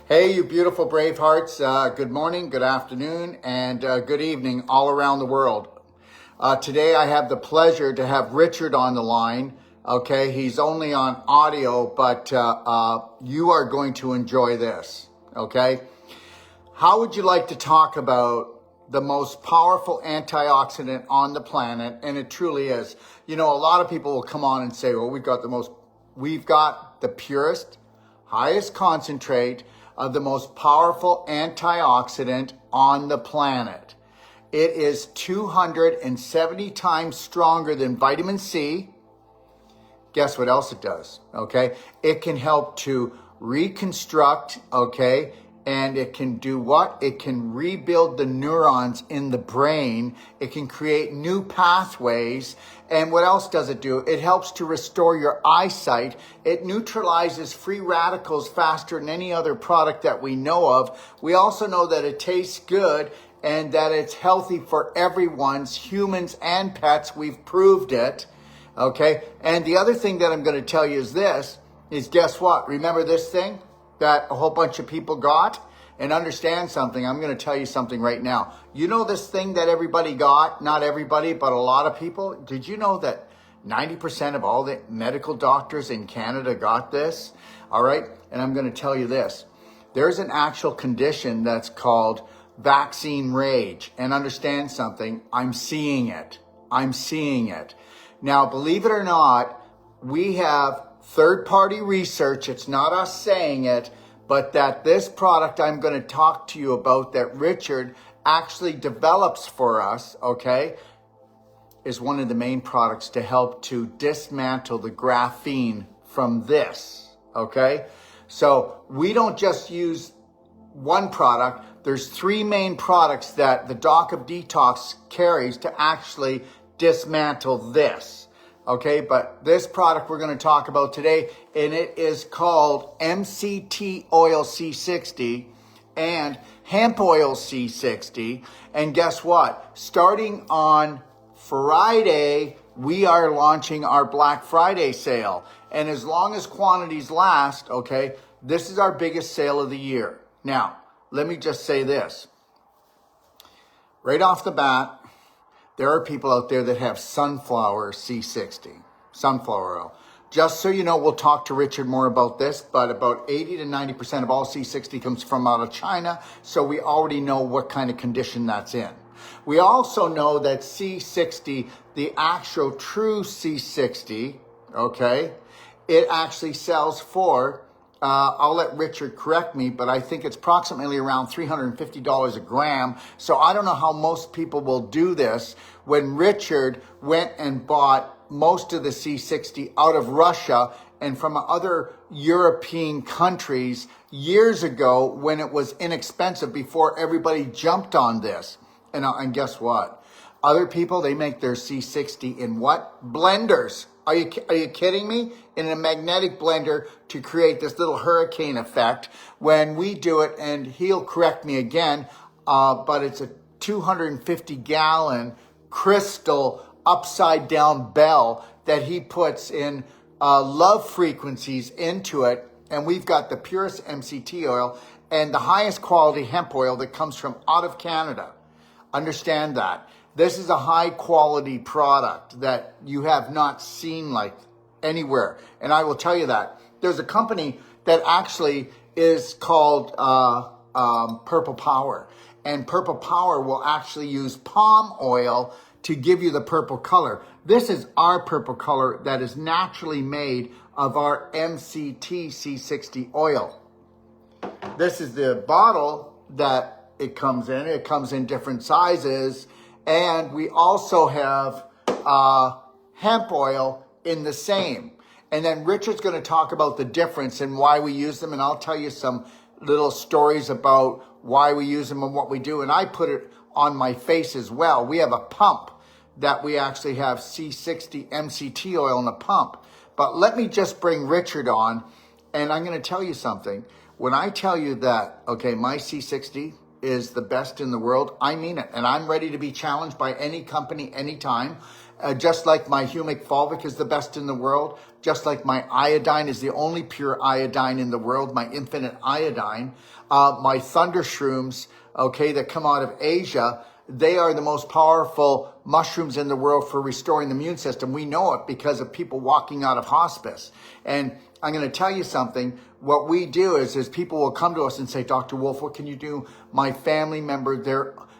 Hey, you beautiful brave hearts. Good morning, good afternoon, and good evening all around the world. Today I have the pleasure to have Richard on the line. Okay, he's only on audio, but you are going to enjoy this. Okay, how would you like to talk about the most powerful antioxidant on the planet? And it truly is. You know, a lot of people will come on and say, well, we've got the purest, highest concentrate of the most powerful antioxidant on the planet. It is 270 times stronger than vitamin C. Guess what else it does? Okay, it can help to reconstruct, okay, and it can do what? It can rebuild the neurons in the brain. It can create new pathways. And what else does it do? It helps to restore your eyesight. It neutralizes free radicals faster than any other product that we know of. We also know that it tastes good and that it's healthy for everyone's, humans and pets. We've proved it. Okay. And the other thing that I'm going to tell you is this, is guess what? Remember this thing that a whole bunch of people got? And understand something. I'm going to tell you something right now. You know this thing that everybody got? Not everybody, but a lot of people. Did you know that 90% of all the medical doctors in Canada got this? All right. And I'm going to tell you this. There's an actual condition that's called vaccine rage. And understand something. I'm seeing it. I'm seeing it. Now, believe it or not, we have third-party research. It's not us saying it, but that this product I'm going to talk to you about that Richard actually develops for us, okay, is one of the main products to help to dismantle the graphene from this, okay? So we don't just use one product. There's three main products that the Doc of Detox carries to actually dismantle this. Okay, but this product we're going to talk about today, and it is called MCT oil C60 and hemp oil C60. And guess what? Starting on Friday, we are launching our Black Friday sale. And as long as quantities last, okay, this is our biggest sale of the year. Now, let me just say this. Right off the bat, there are people out there that have sunflower C60, sunflower oil. Just so you know, we'll talk to Richard more about this, but about 80 to 90% of all C60 comes from out of China, so we already know what kind of condition that's in. We also know that C60, the actual true C60, okay, it actually sells for, I'll let Richard correct me, but I think it's approximately around $350 a gram. So I don't know how most people will do this. When Richard went and bought most of the C60 out of Russia and from other European countries years ago when it was inexpensive before everybody jumped on this. And guess what? Other people, they make their C60 in what? Blenders. Are you kidding me? In a magnetic blender to create this little hurricane effect. When we do it, and he'll correct me again, but it's a 250-gallon crystal upside down bell that he puts in love frequencies into it. And we've got the purest MCT oil and the highest quality hemp oil that comes from out of Canada. Understand that. This is a high quality product that you have not seen like anywhere. And I will tell you that. There's a company that actually is called Purple Power. And Purple Power will actually use palm oil to give you the purple color. This is our purple color that is naturally made of our MCT C60 oil. This is the bottle that it comes in. It comes in different sizes. And we also have hemp oil in the same. And then Richard's going to talk about the difference and why we use them. And I'll tell you some little stories about why we use them and what we do. And I put it on my face as well. We have a pump that we actually have C60 MCT oil in a pump. But let me just bring Richard on. And I'm going to tell you something. When I tell you that, okay, my C60 is the best in the world, I mean it. And I'm ready to be challenged by any company, anytime. just like my humic fulvic is the best in the world, just like my iodine is the only pure iodine in the world, my infinite iodine, my thunder shrooms, okay, that come out of Asia, they are the most powerful mushrooms in the world for restoring the immune system. We know it because of people walking out of hospice. And I'm going to tell you something. What we do is people will come to us and say, Dr. Wolf, what can you do? My family member,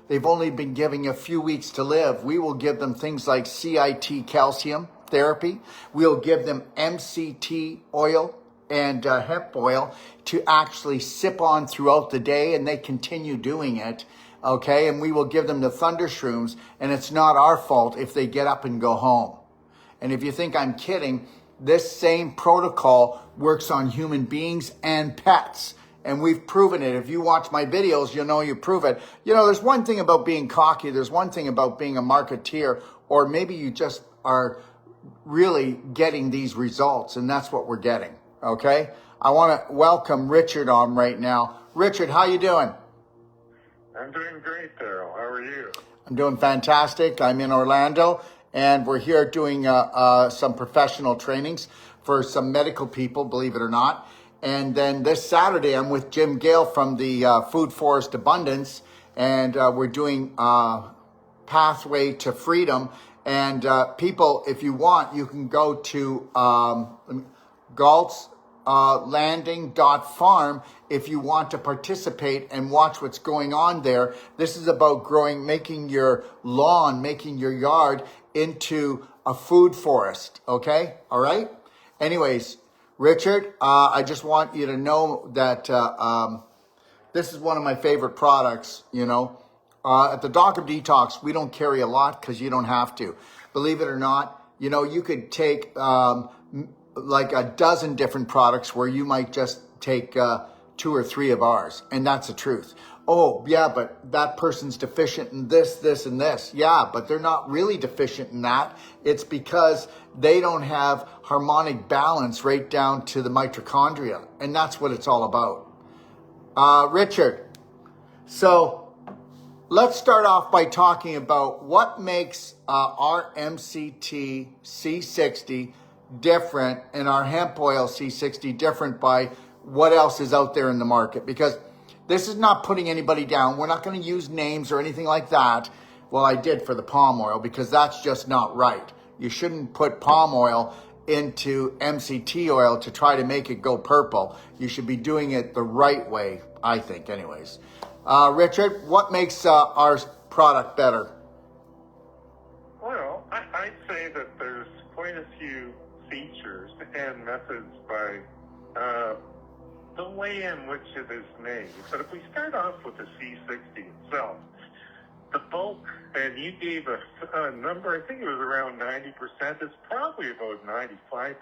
they've only been giving a few weeks to live. We will give them things like CIT calcium therapy. We'll give them MCT oil and hemp oil to actually sip on throughout the day, and they continue doing it. Okay, and we will give them the thunder shrooms, and it's not our fault if they get up and go home. And if you think I'm kidding, this same protocol works on human beings and pets. And we've proven it. If you watch my videos, you'll know you prove it. You know, there's one thing about being cocky. There's one thing about being a marketeer, or maybe you just are really getting these results, and that's what we're getting. Okay, I want to welcome Richard on right now. Richard, how you doing? I'm doing great, Daryl. How are you? I'm doing fantastic. I'm in Orlando, and we're here doing some professional trainings for some medical people, believe it or not. And then this Saturday, I'm with Jim Gale from the Food Forest Abundance, and we're doing Pathway to Freedom. And people, if you want, you can go to galtzlanding.farm if you want to participate and watch what's going on there. This is about making your lawn, making your yard into a food forest. Okay? All right? Anyways, Richard, I just want you to know that this is one of my favorite products, you know. At the Doctor Detox, we don't carry a lot because you don't have to. Believe it or not, you know, you could take like a dozen different products where you might just take 2 or 3 of ours. And that's the truth. Oh, yeah, but that person's deficient in this, this, and this. Yeah, but they're not really deficient in that. It's because they don't have harmonic balance right down to the mitochondria. And that's what it's all about. Richard, so let's start off by talking about what makes our MCT C60 different and our hemp oil C60 different by what else is out there in the market. Because this is not putting anybody down. We're not going to use names or anything like that. Well, I did for the palm oil because that's just not right. You shouldn't put palm oil into MCT oil to try to make it go purple. You should be doing it the right way, I think, anyways. Richard, what makes our product better? Well, I'd say that there's quite a few features and methods by the way in which it is made. But if we start off with the C60 itself, the bulk, and you gave a number, I think it was around 90%, it's probably about 95%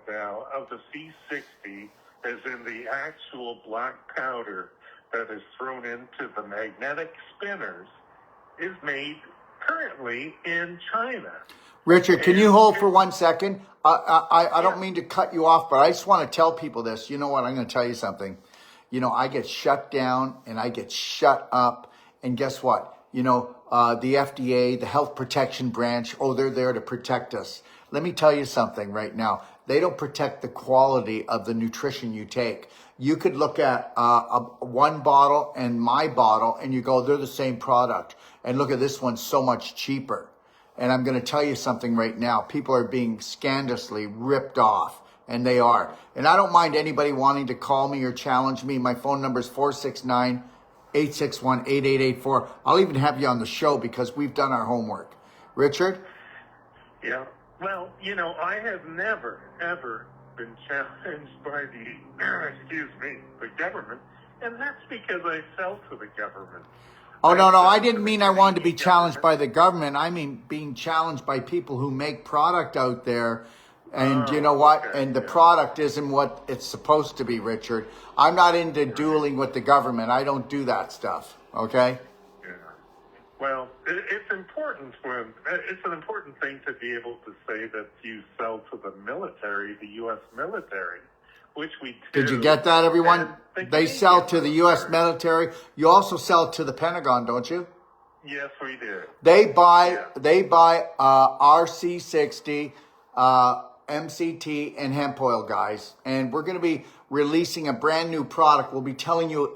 now of the C60 is in the actual black powder that is thrown into the magnetic spinners, is made currently in China. Richard, can you hold for 1 second? I don't mean to cut you off, but I just want to tell people this. You know what? I'm going to tell you something. You know, I get shut down and I get shut up. And guess what? You know, the FDA, the Health Protection Branch, they're there to protect us. Let me tell you something right now. They don't protect the quality of the nutrition you take. You could look at one bottle and my bottle and you go, they're the same product. And look at this one, so much cheaper. And I'm going to tell you something right now. People are being scandalously ripped off, and they are. And I don't mind anybody wanting to call me or challenge me. My phone number is 469-861-8884. I'll even have you on the show because we've done our homework. Richard? Yeah. Well, you know, I have never, ever been challenged by the government, and that's because I sell to the government. Oh, no, I didn't mean I wanted to be challenged by the government. I mean being challenged by people who make product out there. And you know what? Okay, and the product isn't what it's supposed to be, Richard. I'm not into dueling with the government. I don't do that stuff, okay? Yeah. Well, it's important it's an important thing to be able to say that you sell to the military, the U.S. military, which we do. Did you get that, everyone? They sell to the U.S. military. You also sell to the Pentagon, don't you? Yes, we did. They buy Yeah. our C60, MCT, and hemp oil, guys. And we're going to be releasing a brand new product. We'll be telling you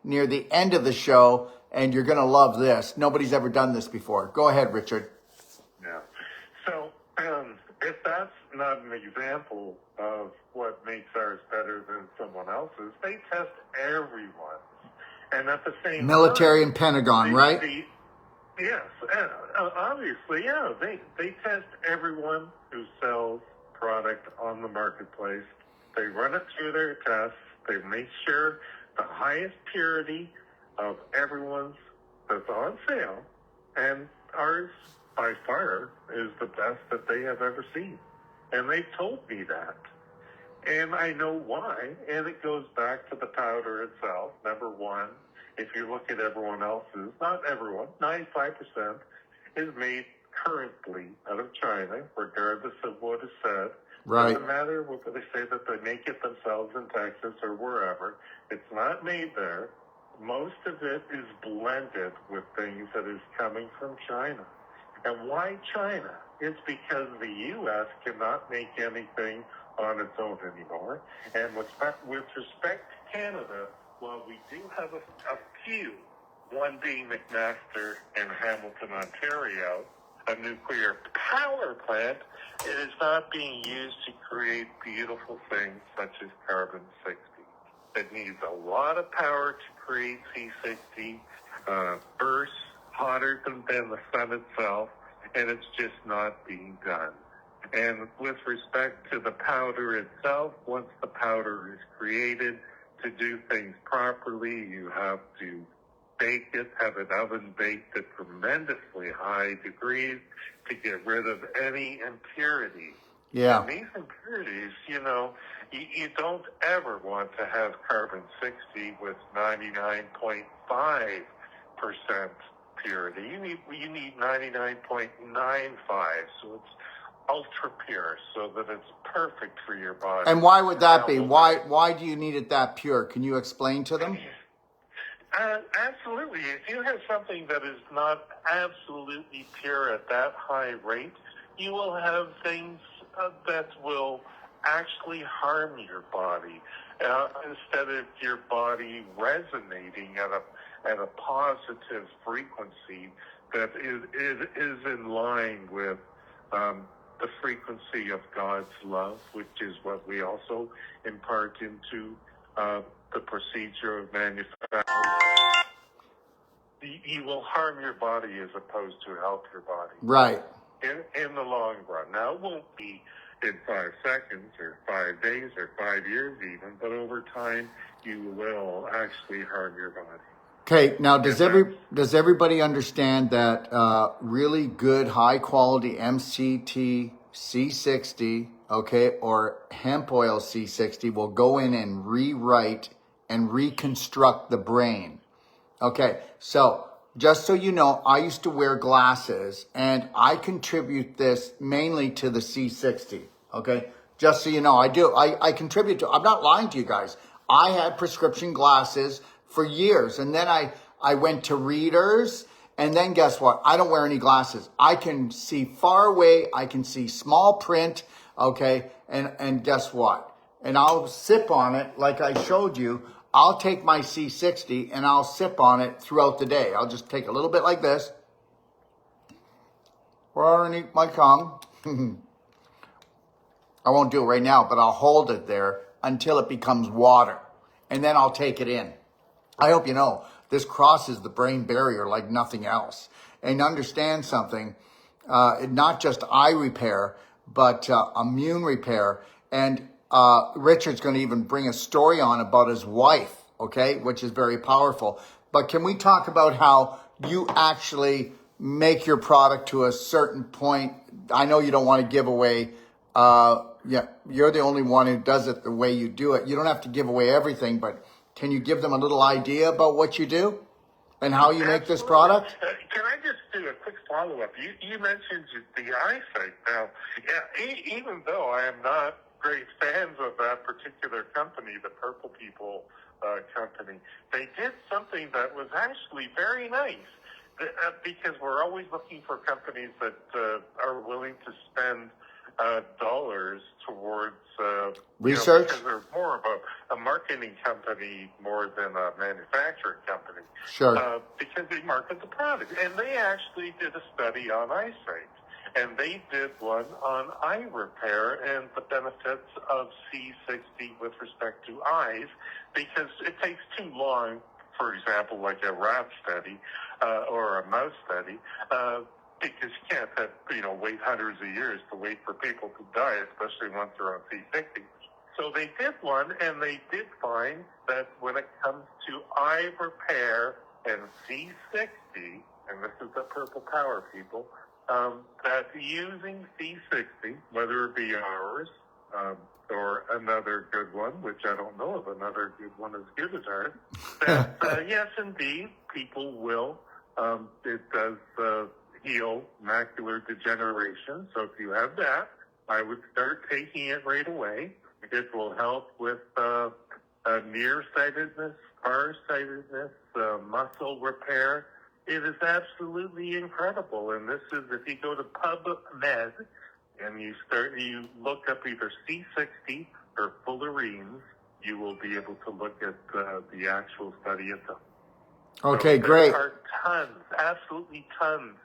near the end of the show, and you're going to love this. Nobody's ever done this before. Go ahead, Richard. Yeah. So, if that's not an example of what makes ours better than someone else's, they test everyone. And at the same Military time, and Pentagon, right? Yes, obviously, yeah. They test everyone who sells product on the marketplace. They run it through their tests. They make sure the highest purity of everyone's that's on sale, and ours by far is the best that they have ever seen. And they've told me that. And I know why, and it goes back to the powder itself. Number one, if you look at everyone else's, not everyone, 95% is made currently out of China, regardless of what is said. Right. Doesn't matter whether they say that they make it themselves in Texas or wherever. It's not made there. Most of it is blended with things that is coming from China. And why China? It's because the U.S. cannot make anything on its own anymore. And with respect to Canada, while we do have a few, one being McMaster in Hamilton, Ontario, a nuclear power plant, it is not being used to create beautiful things such as carbon-60. It needs a lot of power to create C60, bursts hotter than the sun itself, and it's just not being done. And with respect to the powder itself, once the powder is created, to do things properly, you have to bake it, have it oven baked at tremendously high degrees to get rid of any impurities. Yeah. And these impurities, you don't ever want to have carbon-60 with 99.5% purity. You need 99.95, so it's ultra pure, so that it's perfect for your body. And why would that be? Why do you need it that pure? Can you explain to them? Absolutely. If you have something that is not absolutely pure at that high rate, you will have things that will actually harm your body instead of your body resonating at a positive frequency that is in line with the frequency of God's love, which is what we also impart into the procedure of manufacturing. You will harm your body as opposed to help your body. Right. In the long run. Now, it won't be in 5 seconds or 5 days or 5 years even, but over time, you will actually harm your body. Okay, now does everybody understand that really good, high quality MCT C60, okay, or hemp oil C60 will go in and rewrite and reconstruct the brain? Okay, so just so you know, I used to wear glasses, and I contribute this mainly to the C60, okay? Just so you know, I do. I contribute to, I'm not lying to you guys. I had prescription glasses for years, and then I went to readers, and then guess what? I don't wear any glasses. I can see far away. I can see small print, okay? And guess what? And I'll sip on it like I showed you. I'll take my C60 and I'll sip on it throughout the day. I'll just take a little bit like this, or underneath my tongue. I won't do it right now, but I'll hold it there until it becomes water, and then I'll take it in. I hope you know this crosses the brain barrier like nothing else. And understand something, not just eye repair, but immune repair. And Richard's going to even bring a story on about his wife, okay, which is very powerful. But can we talk about how you actually make your product to a certain point? I know you don't want to give away, you're the only one who does it the way you do it. You don't have to give away everything, but can you give them a little idea about what you do and how you make this product? Can I just do a quick follow-up? You mentioned the eyesight. Now, even though I am not great fans of that particular company, the Purple People company, they did something that was actually very nice. Because we're always looking for companies that are willing to spend dollars towards research. because they're more of a marketing company more than a manufacturing company. Sure. Because they market the product, and they actually did a study on eyesight, and they did one on eye repair and the benefits of C60 with respect to eyes, because it takes too long. For example, like a rat study or a mouse study, because you can't wait hundreds of years to wait for people to die, especially once they're on C60. So they did one, and they did find that when it comes to eye repair and C60, and this is the purple power, people, that using C60, whether it be ours or another good one, which I don't know of another good one as good as ours, that yes, indeed, people will. It does heal macular degeneration. So if you have that, I would start taking it right away. It will help with nearsightedness, farsightedness, muscle repair. It is absolutely incredible. And this is, if you go to PubMed and you look up either C60 or fullerenes, you will be able to look at the actual study itself. Okay, so great. There are tons, absolutely tons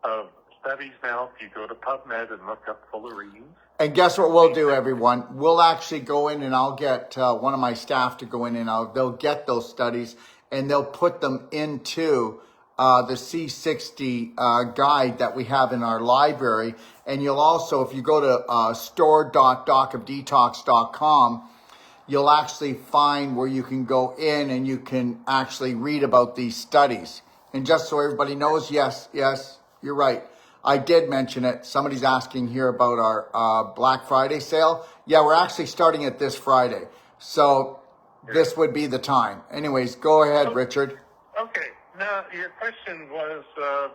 of studies now. If you go to PubMed and look up fullerenes. And guess what we'll do, everyone? We'll actually go in, and I'll get one of my staff to go in, and they'll get those studies, and they'll put them into the C60 guide that we have in our library. And you'll also, if you go to store.docofdetox.com, you'll actually find where you can go in and you can actually read about these studies. And just so everybody knows, yes, you're right. I did mention it. Somebody's asking here about our Black Friday sale. Yeah, we're actually starting it this Friday. So this would be the time. Anyways, go ahead, Richard. Okay. Now, your question was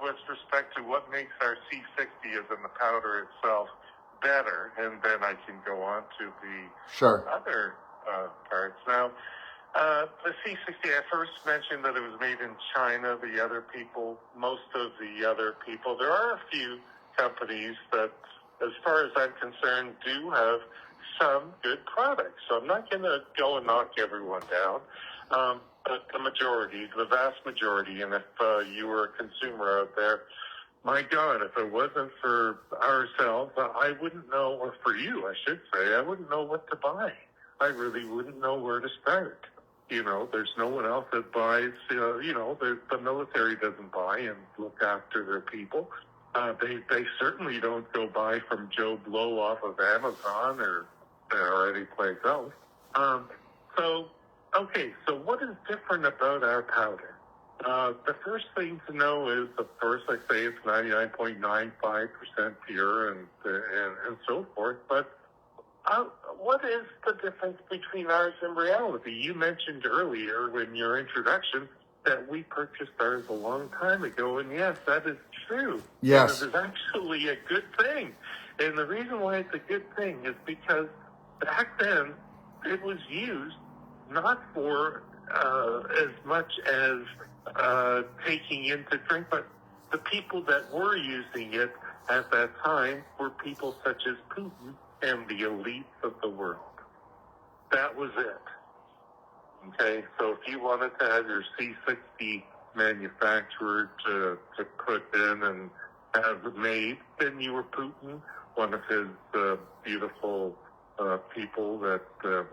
with respect to what makes our C60 as in the powder itself better, and then I can go on to the other parts. Now, the C60, I first mentioned that it was made in China. Most of the other people, there are a few companies that, as far as I'm concerned, do have some good products. So I'm not going to go and knock everyone down. But the vast majority, and if you were a consumer out there, my God, if it wasn't for ourselves, I wouldn't know, or for you, I should say, I wouldn't know what to buy. I really wouldn't know where to start. There's no one else that buys, the military doesn't buy and look after their people. They certainly don't go buy from Joe Blow off of Amazon or any place else. So what is different about our powder? The first thing to know is, of course, I say it's 99.95% pure and so forth, but what is the difference between ours and reality? You mentioned earlier in your introduction that we purchased ours a long time ago, and yes, that is true. Yes. And it is actually a good thing. And the reason why it's a good thing is because back then it was used not for as much as taking in to drink, but the people that were using it at that time were people such as Putin and the elites of the world. That was it. Okay, so if you wanted to have your C60 manufactured to put in and have made, then you were Putin, one of his beautiful people that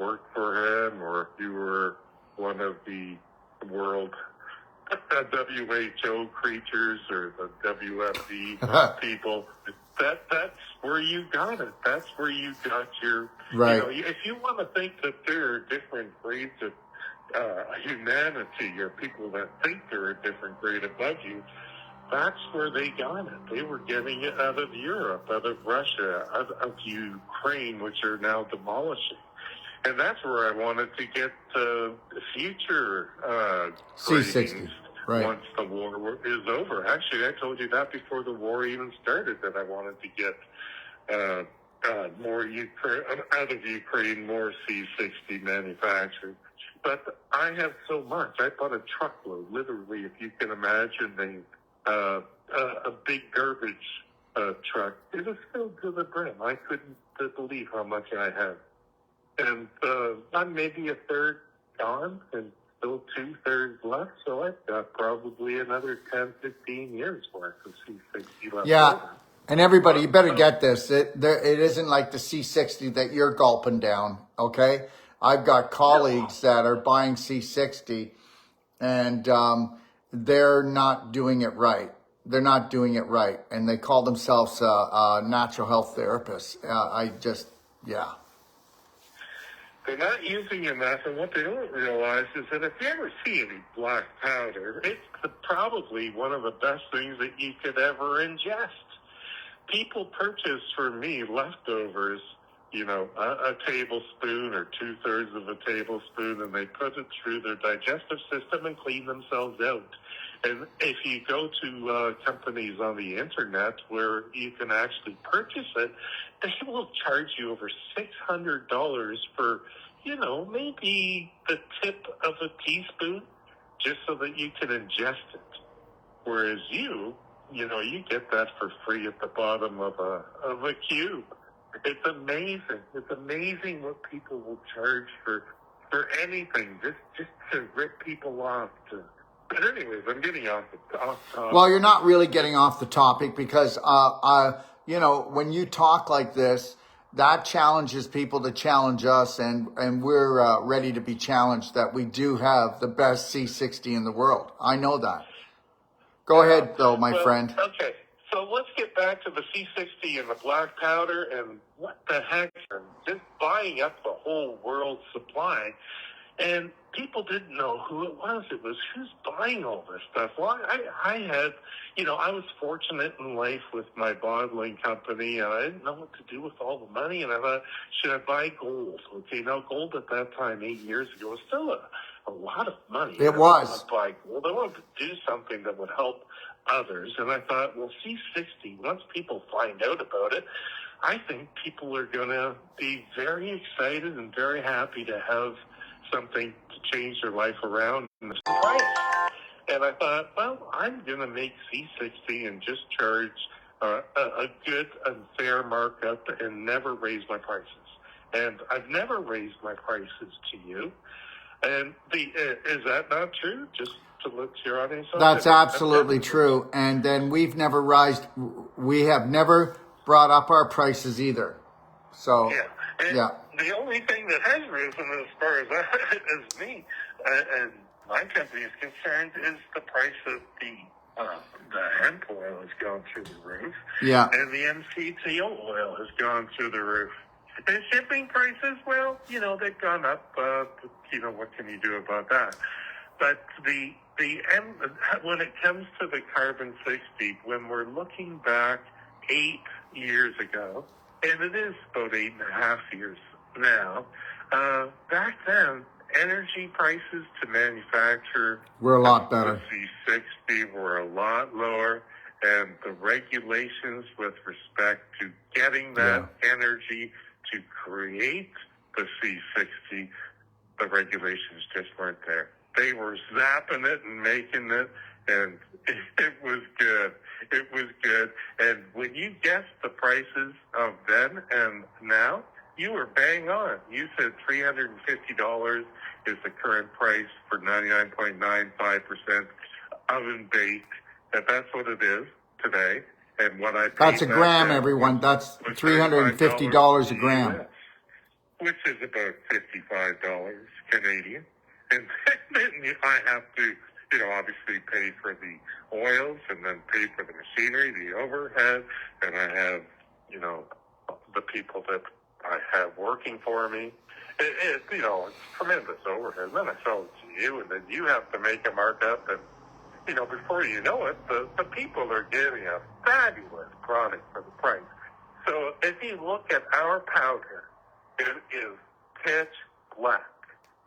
worked for him, or if you were one of the world WHO creatures or the WFD people, that's where you got it. That's where you got your, right. If you want to think that there are different grades of humanity, or people that think they're a different grade above you, that's where they got it. They were getting it out of Europe, out of Russia, out of Ukraine, which are now demolishing. And that's where I wanted to get future C60, right. Once the war is over. Actually, I told you that before the war even started, that I wanted to get more out of Ukraine, more C60 manufactured. But I have so much. I bought a truckload, literally, if you can imagine, a big garbage truck. It was filled to the brim. I couldn't believe how much I had. And I'm maybe a third gone and still 2/3 left. So I've got probably another 10, 15 years worth of C60 left. Yeah. Over. And everybody, you better get this. It isn't like the C60 that you're gulping down, okay? I've got colleagues that are buying C60 and they're not doing it right. They're not doing it right. And they call themselves natural health therapists. Yeah. They're not using enough, and what they don't realize is that if you ever see any black powder, it's probably one of the best things that you could ever ingest. People purchase for me leftovers, a tablespoon or 2/3 of a tablespoon, and they put it through their digestive system and clean themselves out. And if you go to companies on the internet where you can actually purchase it, they will charge you over $600 for, maybe the tip of a teaspoon, just so that you can ingest it. Whereas you get that for free at the bottom of a cube. It's amazing. It's amazing what people will charge for anything, just to rip people off. But anyways, I'm getting off topic. Well, you're not really getting off the topic because, when you talk like this, that challenges people to challenge us, and we're ready to be challenged that we do have the best C60 in the world. I know that. Go ahead, though, my friend. Okay, so let's get back to the C60 and the black powder and what the heck, and just buying up the whole world's supply. And people didn't know who it was. It was, who's buying all this stuff? Well, I had, I was fortunate in life with my bottling company, and I didn't know what to do with all the money. And I thought, should I buy gold? Okay, now gold at that time, 8 years ago, was still a lot of money. It was. I wanted to buy gold. I wanted to do something that would help others. And I thought, well, C60, once people find out about it, I think people are going to be very excited and very happy to have something to change their life around in the price. And I thought, well, I'm going to make C60 and just charge a good and fair markup and never raise my prices. And I've never raised my prices to you. And is that not true? Just to let your audience know. That's absolutely true. And then we have never brought up our prices either. So, yeah. The only thing that has risen as far as me and my company is concerned is the price of the hemp oil has gone through the roof. Yeah. And the MCT oil has gone through the roof. And shipping prices, well, they've gone up. What can you do about that? But when it comes to the carbon 60, when we're looking back 8 years ago, and it is about 8.5 years now, back then, energy prices to manufacture were a lot better. The C60 were a lot lower, and the regulations with respect to getting that energy to create the C60, the regulations just weren't there. They were zapping it and making it, and it was good. It was good. And when you guessed the prices of then and now, you were bang on. You said $350 is the current price for 99.95% oven baked. And that's what it is today. And what I paid that's a gram, everyone. That's $350 a gram. US, which is about $55 Canadian. And then I have to, obviously pay for the oils and then pay for the machinery, the overhead, and I have, the people that I have working for me. It's tremendous overhead. And then I sell it to you, and then you have to make a markup, and, before you know it, the people are getting a fabulous product for the price. So if you look at our powder, it is pitch black.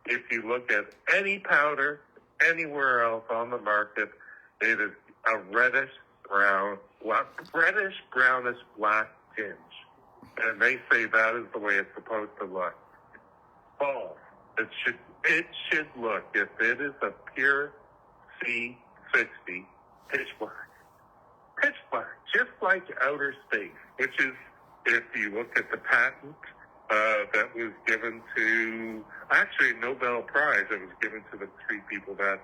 If you look at any powder anywhere else on the market, it is a reddish brownish black tinge. And they say that is the way it's supposed to look. False. It should look, if it is a pure C60, pitch black. pitch black, just like outer space, which is, if you look at the patent that was given to, actually a Nobel Prize that was given to the three people that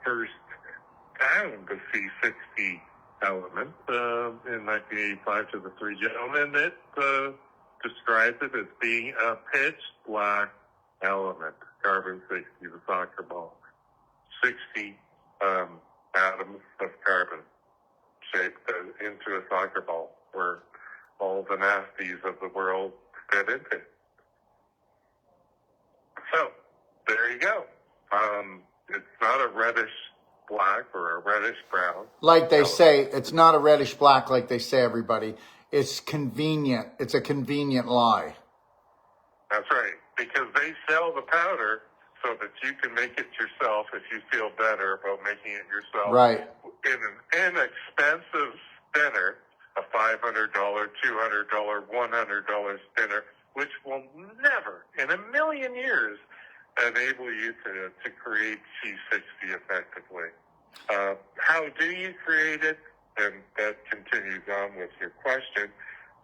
first found the C60 element in 1985 to the three gentlemen. It describes it as being a pitch black element, carbon 60, the soccer ball. 60 atoms of carbon shaped into a soccer ball where all the nasties of the world fit into. So, there you go. It's not a reddish black or a reddish brown. Like they say, it's not a reddish black like they say, everybody. It's convenient. It's a convenient lie. That's right, because they sell the powder so that you can make it yourself if you feel better about making it yourself. Right. In an inexpensive spinner, a $500, $200, $100 spinner, which will never, in a million years, enable you to create C60 effectively. How do you create it? And that continues on with your question.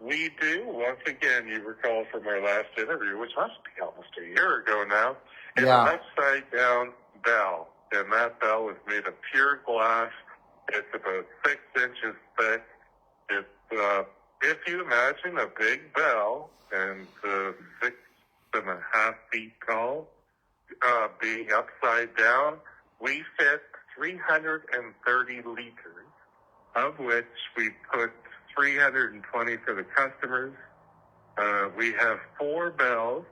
We do, once again, you recall from our last interview, which must be almost a year ago now, an upside-down bell. And that bell is made of pure glass. It's about 6 inches thick. It's, if you imagine a big bell and 6.5 feet tall, being upside down, we fit 330 liters, of which we put 320 for the customers. We have 4 bells,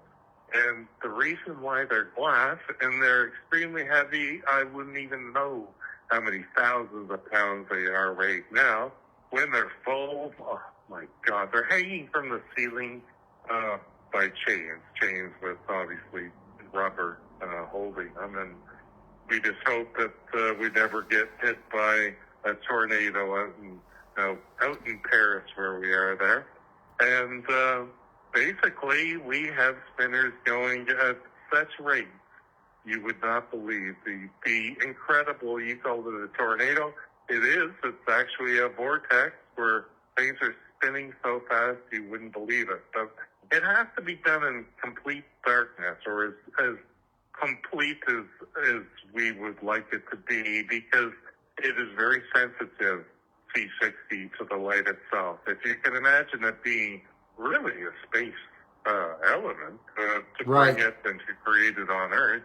and the reason why they're glass and they're extremely heavy, I wouldn't even know how many thousands of pounds they are right now. When they're full, oh my God, they're hanging from the ceiling by chains with obviously rubber holding them, and we just hope that we never get hit by a tornado out in Paris where we are there. And basically, we have spinners going at such rates you would not believe. The incredible, you called it a tornado. It is. It's actually a vortex where things are spinning so fast you wouldn't believe it. But it has to be done in complete darkness, or as complete as we would like it to be, because it is very sensitive, C60, to the light itself. If you can imagine it being really a space element to bring it and to create it on Earth,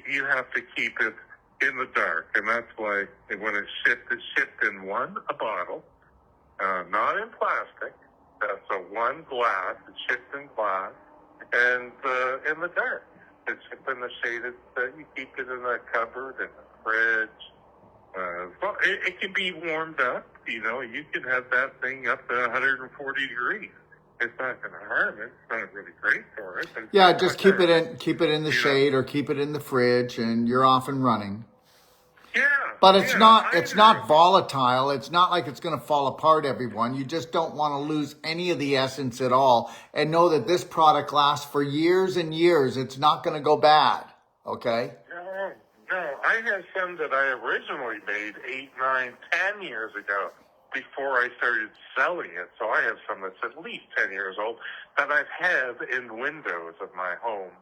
you have to keep it in the dark. And that's why when it's shipped in a bottle, not in plastic. That's one glass. It's shipped in glass and in the dark. It's shipped in the shaded. You keep it in a cupboard, in a fridge. Well, it can be warmed up. You know, you can have that thing up to 140 degrees. It's not going to harm it. It's not really great for it. Yeah, just keep it in the shade, or keep it in the fridge, and you're off and running. Yeah. But it's not volatile. It's not like it's going to fall apart, everyone. You just don't want to lose any of the essence at all. And know that this product lasts for years and years. It's not going to go bad. Okay? No. I have some that I originally made 8, 9, 10 years ago before I started selling it. So I have some that's at least 10 years old that I've had in windows of my home.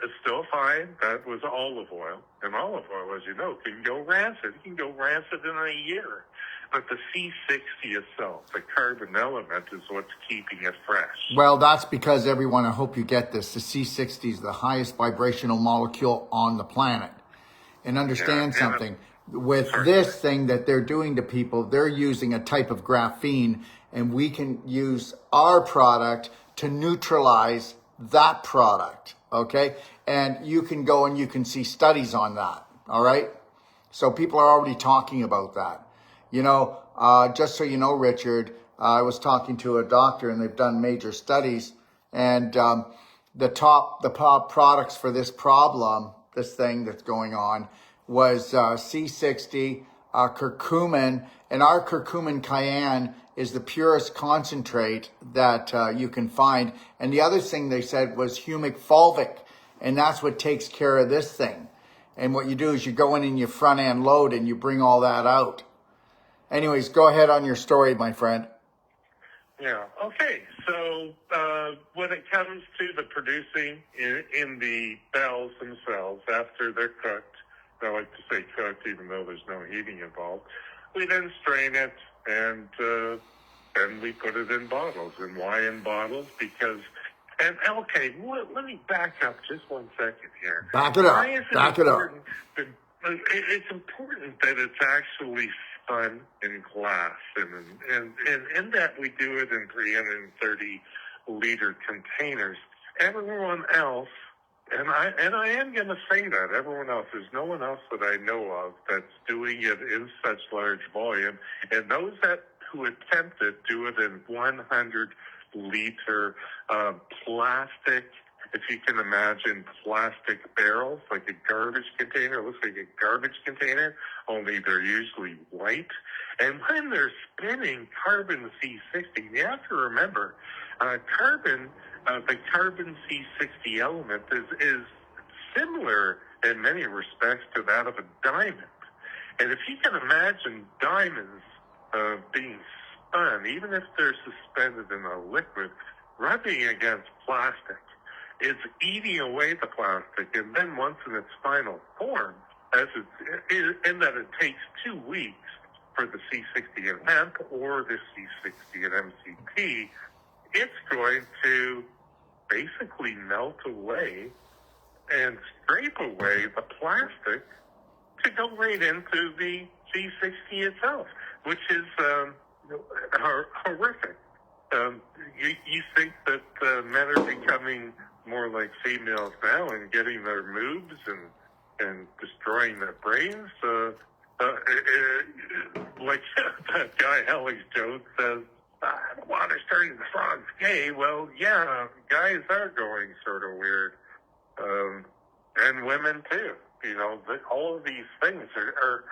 It's still fine. That was olive oil. And olive oil, as you know, can go rancid. It can go rancid in a year. But the C60 itself, the carbon element, is what's keeping it fresh. Well, that's because, everyone, I hope you get this. The C60 is the highest vibrational molecule on the planet. And understand something. With this thing that they're doing to people, they're using a type of graphene, and we can use our product to neutralize that product. Okay? And you can go and you can see studies on that. All right? So people are already talking about that. You know, just so you know, Richard, I was talking to a doctor, and they've done major studies, and the top products for this problem, this thing that's going on, was C60, curcumin, and our curcumin cayenne is the purest concentrate that you can find. And the other thing they said was humic fulvic, and that's what takes care of this thing. And what you do is you go in and you front end load and you bring all that out. Anyways, go ahead on your story, my friend. Yeah. Okay. So when it comes to the producing in the bells themselves, after they're cooked, I like to say cooked even though there's no heating involved, we then strain it and then we put it in bottles. And why in bottles? Because, and okay, let me back up just 1 second here. Back it up. Why is it Back it up. It's important that it's actually spun in glass, and in that we do it in 330-liter containers. Everyone else, and I am going to say that, everyone else, there's no one else that I know of that's doing it in such large volume, and those who attempt it do it in 100-liter plastic. If you can imagine plastic barrels, like a garbage container, it looks like a garbage container, only they're usually white. And when they're spinning carbon C60, you have to remember, the carbon C60 element is similar in many respects to that of a diamond. And if you can imagine diamonds being spun, even if they're suspended in a liquid, rubbing against plastic, it's eating away the plastic, and then once in its final form, in that it takes 2 weeks for the C60 in hemp or the C60 in MCT, it's going to basically melt away and scrape away the plastic to go right into the C60 itself, which is horrific. You think that men are becoming more like females now and getting their moves and destroying their brains? Like that guy Alex Jones says, the water's turning the frogs gay. Well, yeah, guys are going sort of weird, and women too. You know, all of these things are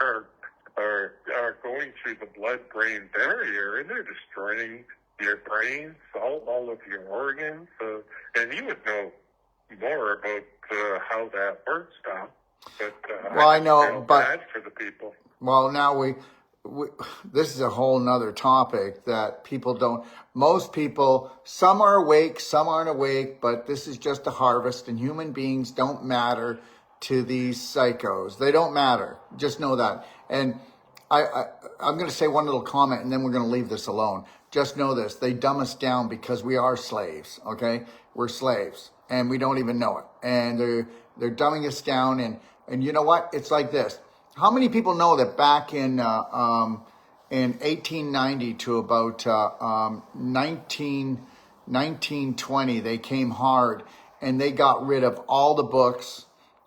going through the blood-brain barrier, and they're destroying your brains, all of your organs, and you would know more about how that works, Tom. But well, I know, but bad for the people. Well, now we this is a whole nother topic that people don't. Most people, some are awake, some aren't awake, but this is just a harvest, and human beings don't matter to these psychos. They don't matter. Just know that. And I'm going to say one little comment, and then we're going to leave this alone. Just know this. They dumb us down because we are slaves, okay? We're slaves, and we don't even know it. And they're dumbing us down, and you know what? It's like this. How many people know that back in 1890 to about 1920, they came hard, and they got rid of all the books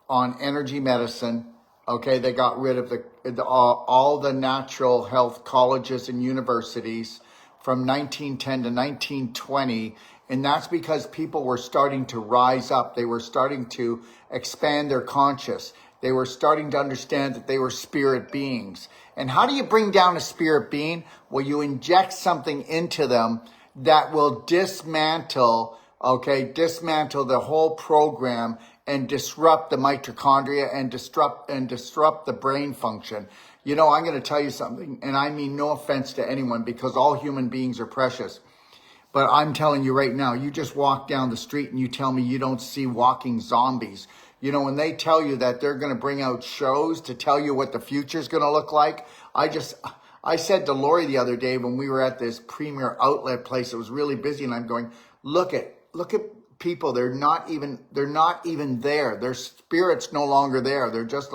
on energy medicine. Okay, they got rid of all the natural health colleges and universities from 1910 to 1920, and that's because people were starting to rise up. They were starting to expand their conscious. They were starting to understand that they were spirit beings. And how do you bring down a spirit being? Well, you inject something into them that will dismantle the whole program and disrupt the mitochondria and disrupt the brain function. You know, I'm going to tell you something, and I mean no offense to anyone because all human beings are precious. But I'm telling you right now, you just walk down the street and you tell me you don't see walking zombies. You know, when they tell you that they're going to bring out shows to tell you what the future is going to look like, I said to Lori the other day when we were at this premier outlet place, it was really busy, and I'm going, look at people. They're not even there. Their spirit's no longer there. They're just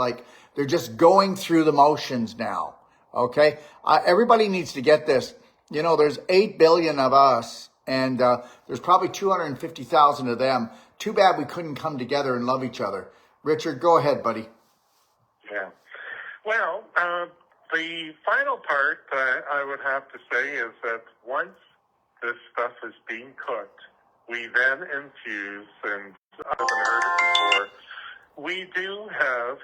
going through the motions now. Okay. Everybody needs to get this. You know, there's 8 billion of us, and there's probably 250,000 of them. Too bad we couldn't come together and love each other. Richard, go ahead, buddy. Yeah. Well, the final part I would have to say is that once this stuff is being cooked, we then infuse, and I haven't heard it before, we do have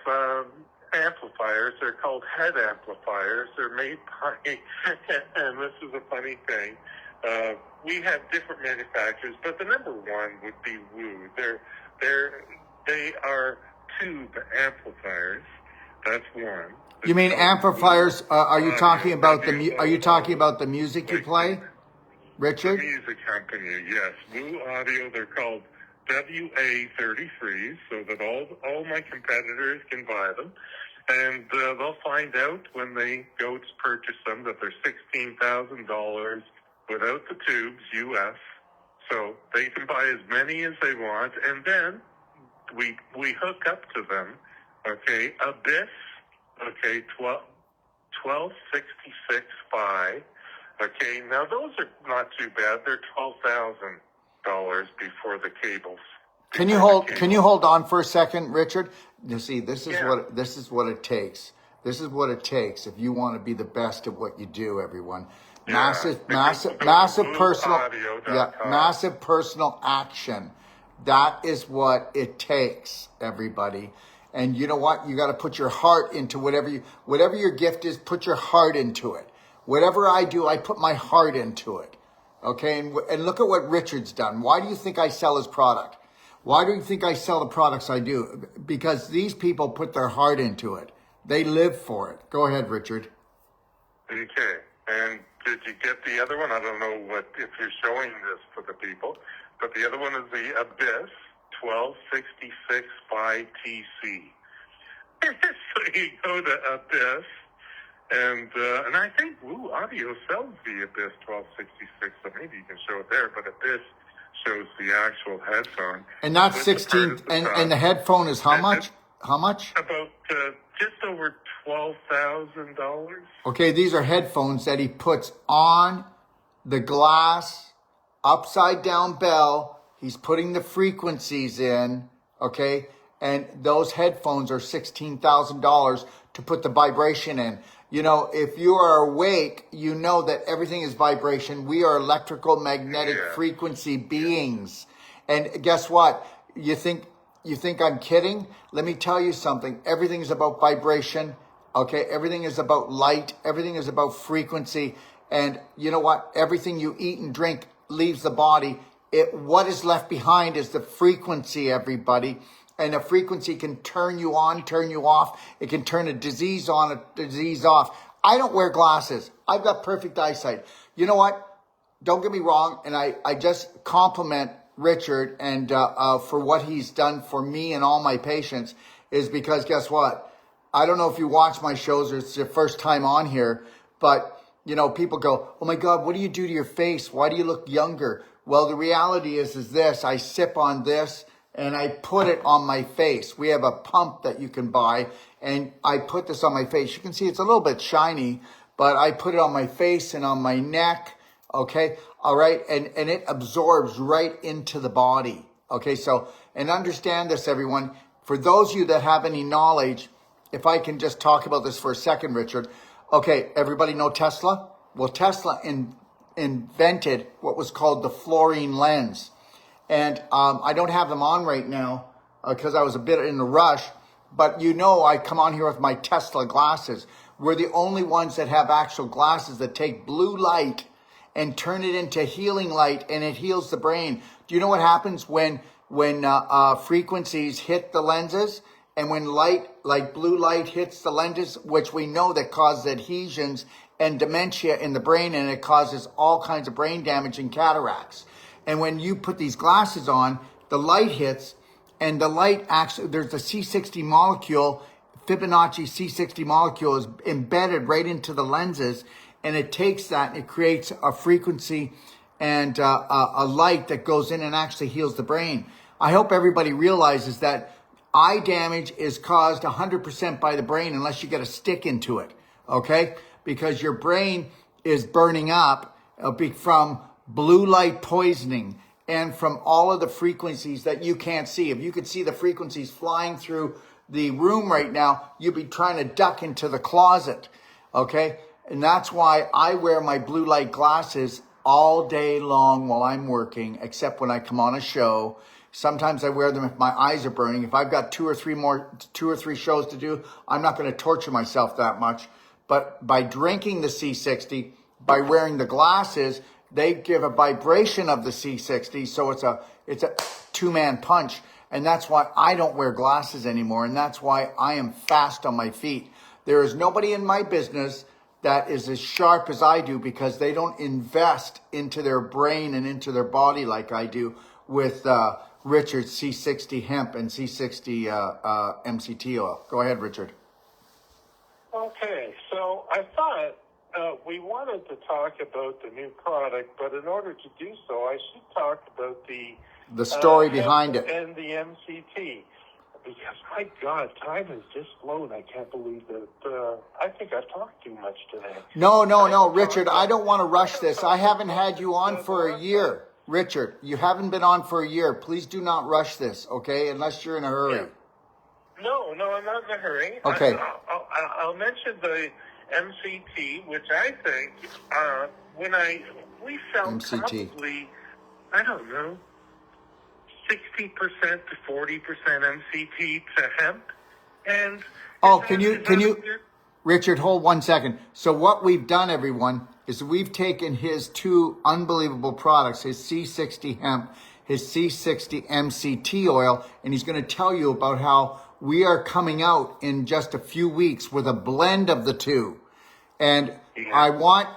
amplifiers. They're called head amplifiers. They're made by, and this is a funny thing, we have different manufacturers, but the number one would be Woo. They are tube amplifiers. That's one. You mean amplifiers? Are you talking about Are you talking about the music you play, The Richard? music company, yes. Woo Audio, they're called WA33s, so that all my competitors can buy them. And they'll find out when they go to purchase them that they're $16,000 without the tubes, US. So they can buy as many as they want, and then we hook up to them, okay, Abyss, okay, 1266 phi. Okay, now those are not too bad. They're $12,000 before the cables. Can you hold on for a second, Richard? You see, this is what it takes. This is what it takes if you want to be the best at what you do, everyone. Massive personal action. That is what it takes, everybody. And you know what? You got to put your heart into whatever your gift is, put your heart into it. Whatever I do, I put my heart into it. Okay? And look at what Richard's done. Why do you think I sell his product? Why do you think I sell the products I do? Because these people put their heart into it. They live for it. Go ahead, Richard. Okay. And did you get the other one? I don't know if you're showing this for the people, but the other one is the Abyss 1266 by TC. So you go to Abyss, and I think Woo Audio sells the Abyss 1266, so maybe you can show it there, but Abyss shows the actual headphone. And that's 16, and the headphone is how much? How much? About just over $12,000. Okay, these are headphones that he puts on the glass, upside down bell. He's putting the frequencies in, okay? And those headphones are $16,000 to put the vibration in. You know, if you are awake, you know that everything is vibration. We are electrical magnetic frequency beings. And guess what? You think I'm kidding? Let me tell you something. Everything is about vibration. Okay, everything is about light. Everything is about frequency. And you know what? Everything you eat and drink leaves the body. What is left behind is the frequency, everybody. And a frequency can turn you on, turn you off. It can turn a disease on, a disease off. I don't wear glasses. I've got perfect eyesight. You know what? Don't get me wrong. And I just compliment Richard and for what he's done for me and all my patients, is because guess what? I don't know if you watch my shows or it's your first time on here, but you know, people go, oh my God, what do you do to your face? Why do you look younger? Well, the reality is this, I sip on this and I put it on my face. We have a pump that you can buy and I put this on my face. You can see it's a little bit shiny, but I put it on my face and on my neck. Okay. All right. And it absorbs right into the body. Okay. So, and understand this, everyone, for those of you that have any knowledge, if I can just talk about this for a second, Richard. Okay. Everybody know Tesla? Well, Tesla invented what was called the fluorine lens. And I don't have them on right now because I was a bit in a rush. But you know, I come on here with my Tesla glasses. We're the only ones that have actual glasses that take blue light and turn it into healing light, and it heals the brain. Do you know what happens when frequencies hit the lenses? And when light, like blue light, hits the lenses, which we know that causes adhesions and dementia in the brain, and it causes all kinds of brain damage and cataracts. And when you put these glasses on, the light hits, and the light actually, there's a C60 molecule, Fibonacci C60 molecule is embedded right into the lenses, and it takes that and it creates a frequency and a light that goes in and actually heals the brain. I hope everybody realizes that eye damage is caused 100% by the brain unless you get a stick into it, okay? Because your brain is burning up from blue light poisoning and from all of the frequencies that you can't see. If you could see the frequencies flying through the room right now, you'd be trying to duck into the closet, okay? And that's why I wear my blue light glasses all day long while I'm working, except when I come on a show. Sometimes I wear them if my eyes are burning. If I've got two or three shows to do, I'm not going to torture myself that much. But by drinking the C60, by wearing the glasses, they give a vibration of the C60. So it's a two-man punch. And that's why I don't wear glasses anymore. And that's why I am fast on my feet. There is nobody in my business that is as sharp as I do because they don't invest into their brain and into their body like I do with Richard's C60 hemp and C60 MCT oil. Go ahead, Richard. Okay, so I thought we wanted to talk about the new product, but in order to do so, I should talk about the story behind it and the MCT. Because, my God, time has just flown. I can't believe that. I think I've talked too much today. No, Richard, I don't want to rush this. I haven't had you on for a year. Richard, you haven't been on for a year. Please do not rush this, okay? Unless you're in a hurry. Yeah. No, I'm not in a hurry. Okay. I'll mention the MCT, which I think, we sell MCT. probably, I don't know, 60% to 40% MCT to hemp. And can you, Richard, hold 1 second. So what we've done, everyone, is we've taken his two unbelievable products, his C60 hemp, his C60 MCT oil, and he's going to tell you about how we are coming out in just a few weeks with a blend of the two. And I want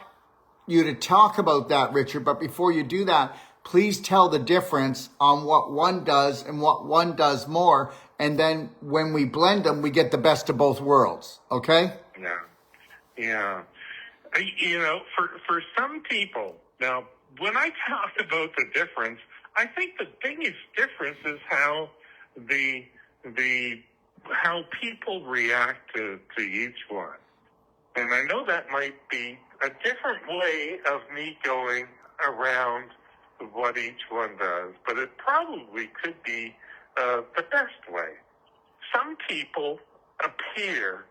you to talk about that, Richard, but before you do that, please tell the difference on what one does and what one does more. And then when we blend them, we get the best of both worlds. Okay? Yeah. You know, for some people, now, when I talk about the difference, I think the biggest difference is how how people react to each one. And I know that might be a different way of me going around what each one does, but it probably could be the best way. Some people appear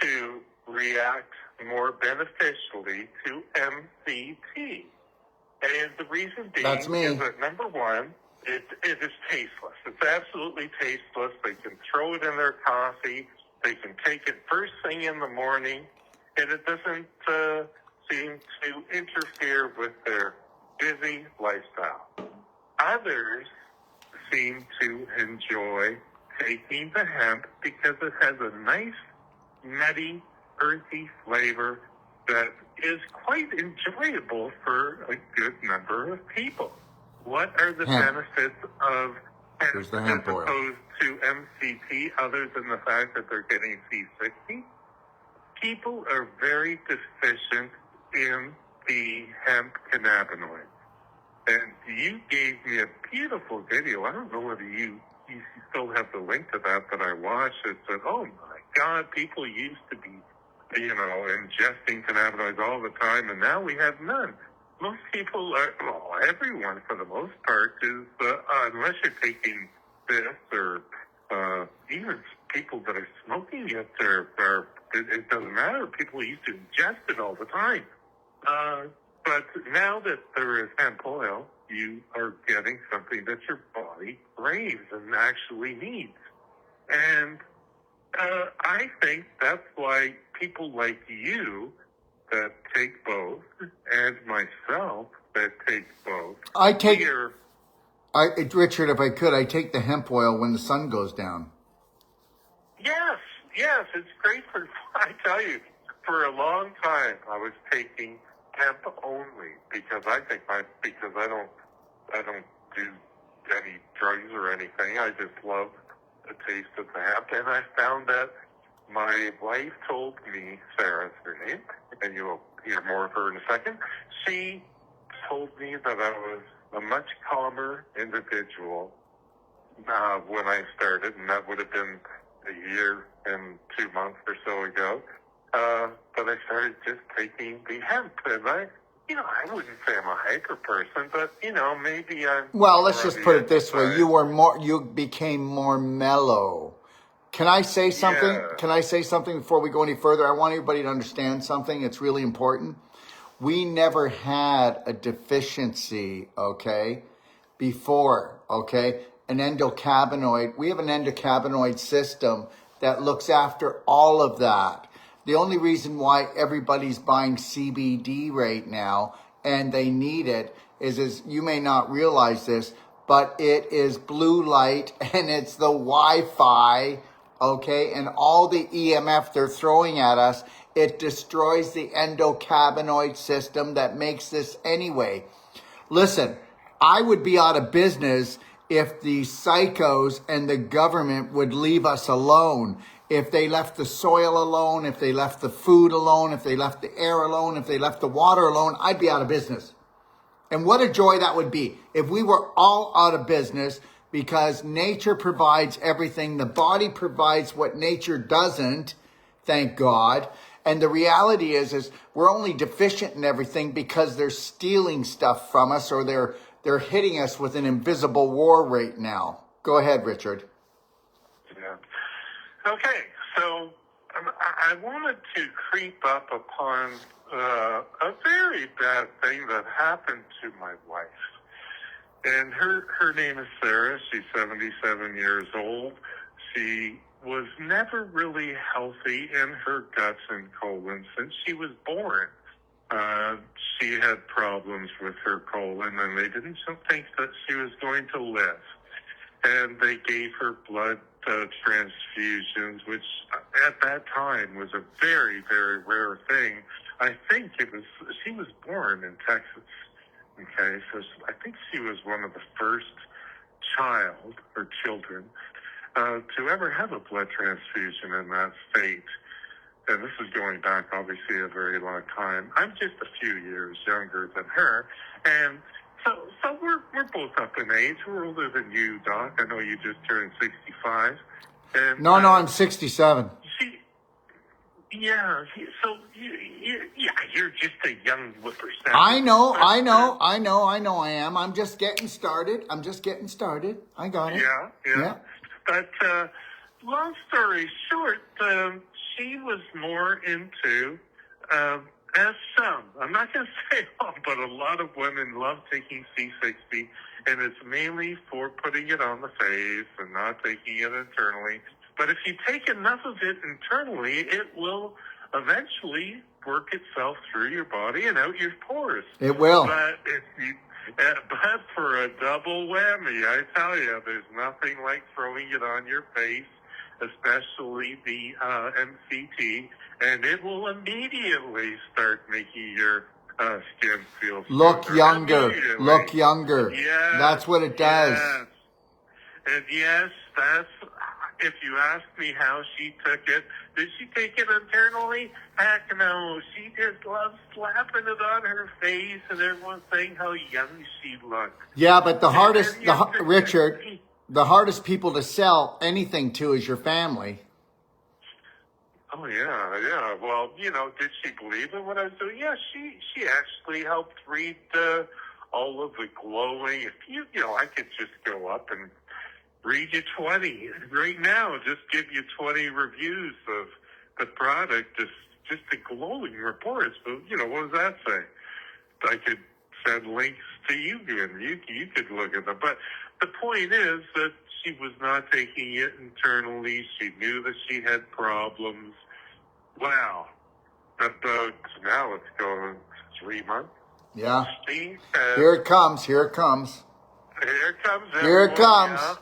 to react more beneficially to MCT. And the reason being is that, number one, it is tasteless. It's absolutely tasteless. They can throw it in their coffee. They can take it first thing in the morning, and it doesn't seem to interfere with their busy lifestyle. Others seem to enjoy taking the hemp because it has a nice, nutty, earthy flavor that is quite enjoyable for a good number of people. What are the benefits of hemp as opposed to MCT other than the fact that they're getting C60? People are very deficient in the hemp cannabinoids. And you gave me a beautiful video. I don't know whether you still have the link to that I watched. It said, oh my God, people used to be, ingesting cannabinoids all the time, and now we have none. Most people everyone for the most part is, unless you're taking this or even people that are smoking it, it doesn't matter. People used to ingest it all the time. But now that there is hemp oil, you are getting something that your body craves and actually needs. And I think that's why people like you that take both, and myself that take both. Richard, if I could, I take the hemp oil when the sun goes down. Yes, it's great I tell you, for a long time I was taking hemp only because I don't do any drugs or anything. I just love the taste of the hemp, and I found that my wife told me, Sarah's her name, and you'll hear more of her in a second. She told me that I was a much calmer individual when I started, and that would have been a year and 2 months or so ago. But I started just taking the hemp, and I wouldn't say I'm a hyper person, but maybe I'm. Well, let's just put it this way: you became more mellow. Can I say something? Yeah. Can I say something before we go any further? I want everybody to understand something. It's really important. We never had a deficiency, before, an endocannabinoid. We have an endocannabinoid system that looks after all of that. The only reason why everybody's buying CBD right now and they need it is you may not realize this, but it is blue light and it's the Wi-Fi, okay? And all the EMF they're throwing at us, it destroys the endocannabinoid system that makes this anyway. Listen, I would be out of business if the psychos and the government would leave us alone. If they left the soil alone, if they left the food alone, if they left the air alone, if they left the water alone, I'd be out of business. And what a joy that would be if we were all out of business, because nature provides everything. The body provides what nature doesn't, thank God. And the reality is we're only deficient in everything because they're stealing stuff from us, or they're hitting us with an invisible war right now. Go ahead, Richard. Yeah. Okay, so I wanted to creep up upon a very bad thing that happened to my wife. And her name is Sarah. She's 77 years old. She was never really healthy in her guts and colon since she was born. She had problems with her colon, and they didn't think that she was going to live. And they gave her blood transfusions, which at that time was a very, very rare thing. I think she was born in Texas. Okay, so I think she was one of the first children to ever have a blood transfusion in that state. And this is going back, obviously, a very long time. I'm just a few years younger than her. And so we're both up in age. We're older than you, Doc. I know you just turned 65. And, No, I'm 67. You're just a young whippersnapper. I know I am. I'm just getting started. I got it. Yeah. But long story short, she was more into, as some, I'm not going to say all, but a lot of women love taking C60, and it's mainly for putting it on the face and not taking it internally. But if you take enough of it internally, it will eventually work itself through your body and out your pores. It will. But but for a double whammy, I tell you, there's nothing like throwing it on your face, especially the MCT, and it will immediately start making your skin feel Look stronger. younger. Yes, That's what it does. Yes. And yes, that's, if you ask me how she took it, did she take it internally? Heck no. She just loves slapping it on her face and everyone saying how young she looked. Yeah, but Richard, the hardest people to sell anything to is your family. Oh, yeah. Well, did she believe in what I was doing? Yeah, she actually helped read all of the glowing. If I could just go up and read you 20 right now, just give you 20 reviews of the product, just the glowing reports. But, what does that say? I could send links to you, and you could look at them. But the point is that she was not taking it internally. She knew that she had problems. Wow. About, now it's going 3 months. Yeah. Here it comes. Here it comes. Yeah.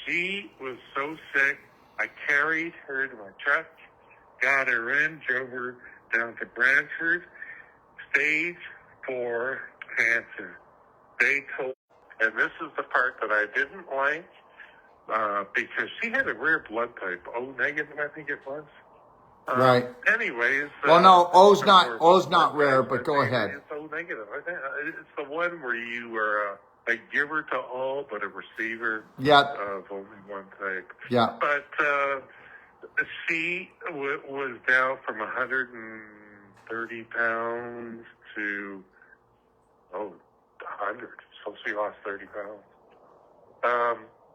She was so sick. I carried her to my truck, got her in, drove her down to Brantford. Stage 4 cancer. They told, and this is the part that I didn't like, because she had a rare blood type, O negative, I think it was. Right. Anyways. Well, no, O's not rare, but go ahead. It's O negative. It's the one where you are a giver to all, but a receiver of only one type. Yeah. But she was down from 130 pounds to 100. So she lost 30 pounds.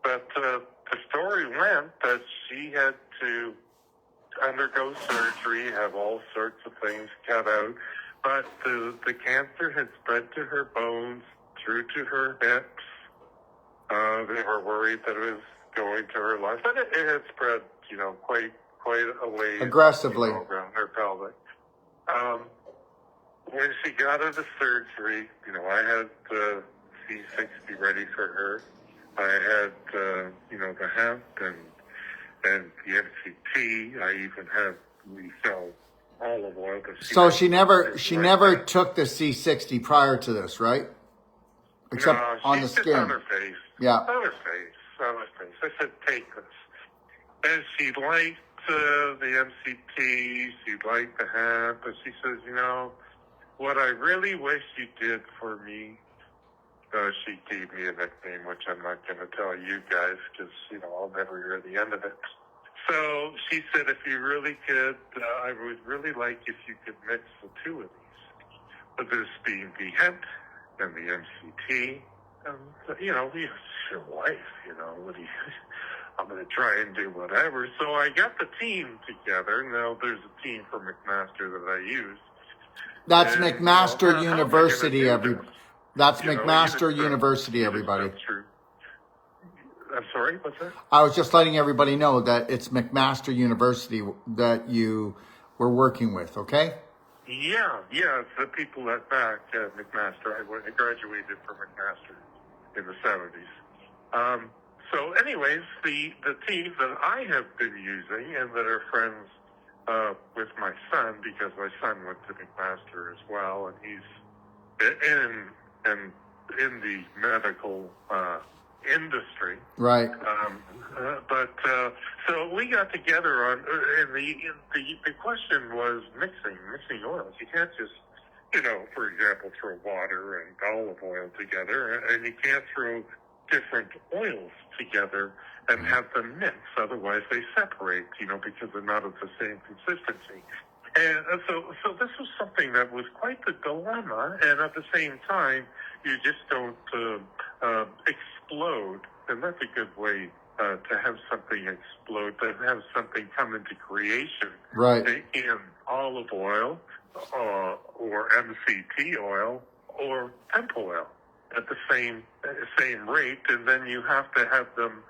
But the story went that she had to undergo surgery, have all sorts of things cut out. But the cancer had spread to her bones, through to her hips. They were worried that it was going to her lungs. But it had spread, quite a ways. Aggressively. Around her pelvic. When she got out of surgery, I had C60 ready for her. I had, the hemp and the MCT. I even have, we sell olive oil. So she never took the C60 prior to this, right? Except no, on the she's just skin. on her face. Yeah. On her face. I said, take this. And she liked the MCT. She liked the hemp. And she says, what I really wish you did for me, she gave me a nickname, which I'm not going to tell you guys because, I'll never hear the end of it. So she said, if you really could, I would really like if you could mix the two of these. But this being the hemp and the MCT, and, your wife, what do you... I'm going to try and do whatever. So I got the team together. Now there's a team from McMaster that I use. That's And, McMaster University, That's You know, McMaster even- University, everybody. That's true. I'm sorry, what's that? I was just letting everybody know that it's McMaster University that you were working with, okay? Yeah, it's the people at back at McMaster. I graduated from McMaster in the 70s. So anyways, the team that I have been using and that are friends with my son, because my son went to McMaster as well, and he's in the medical industry. Right. So we got together on, and the question was mixing oils. You can't just, for example, throw water and olive oil together, and you can't throw different oils together and have them mix. Otherwise they separate, because they're not of the same consistency. And so this was something that was quite the dilemma, and at the same time, you just don't explode. And that's a good way to have something explode, to have something come into creation. Right. In olive oil or MCT oil or hemp oil at the same rate, and then you have to have them,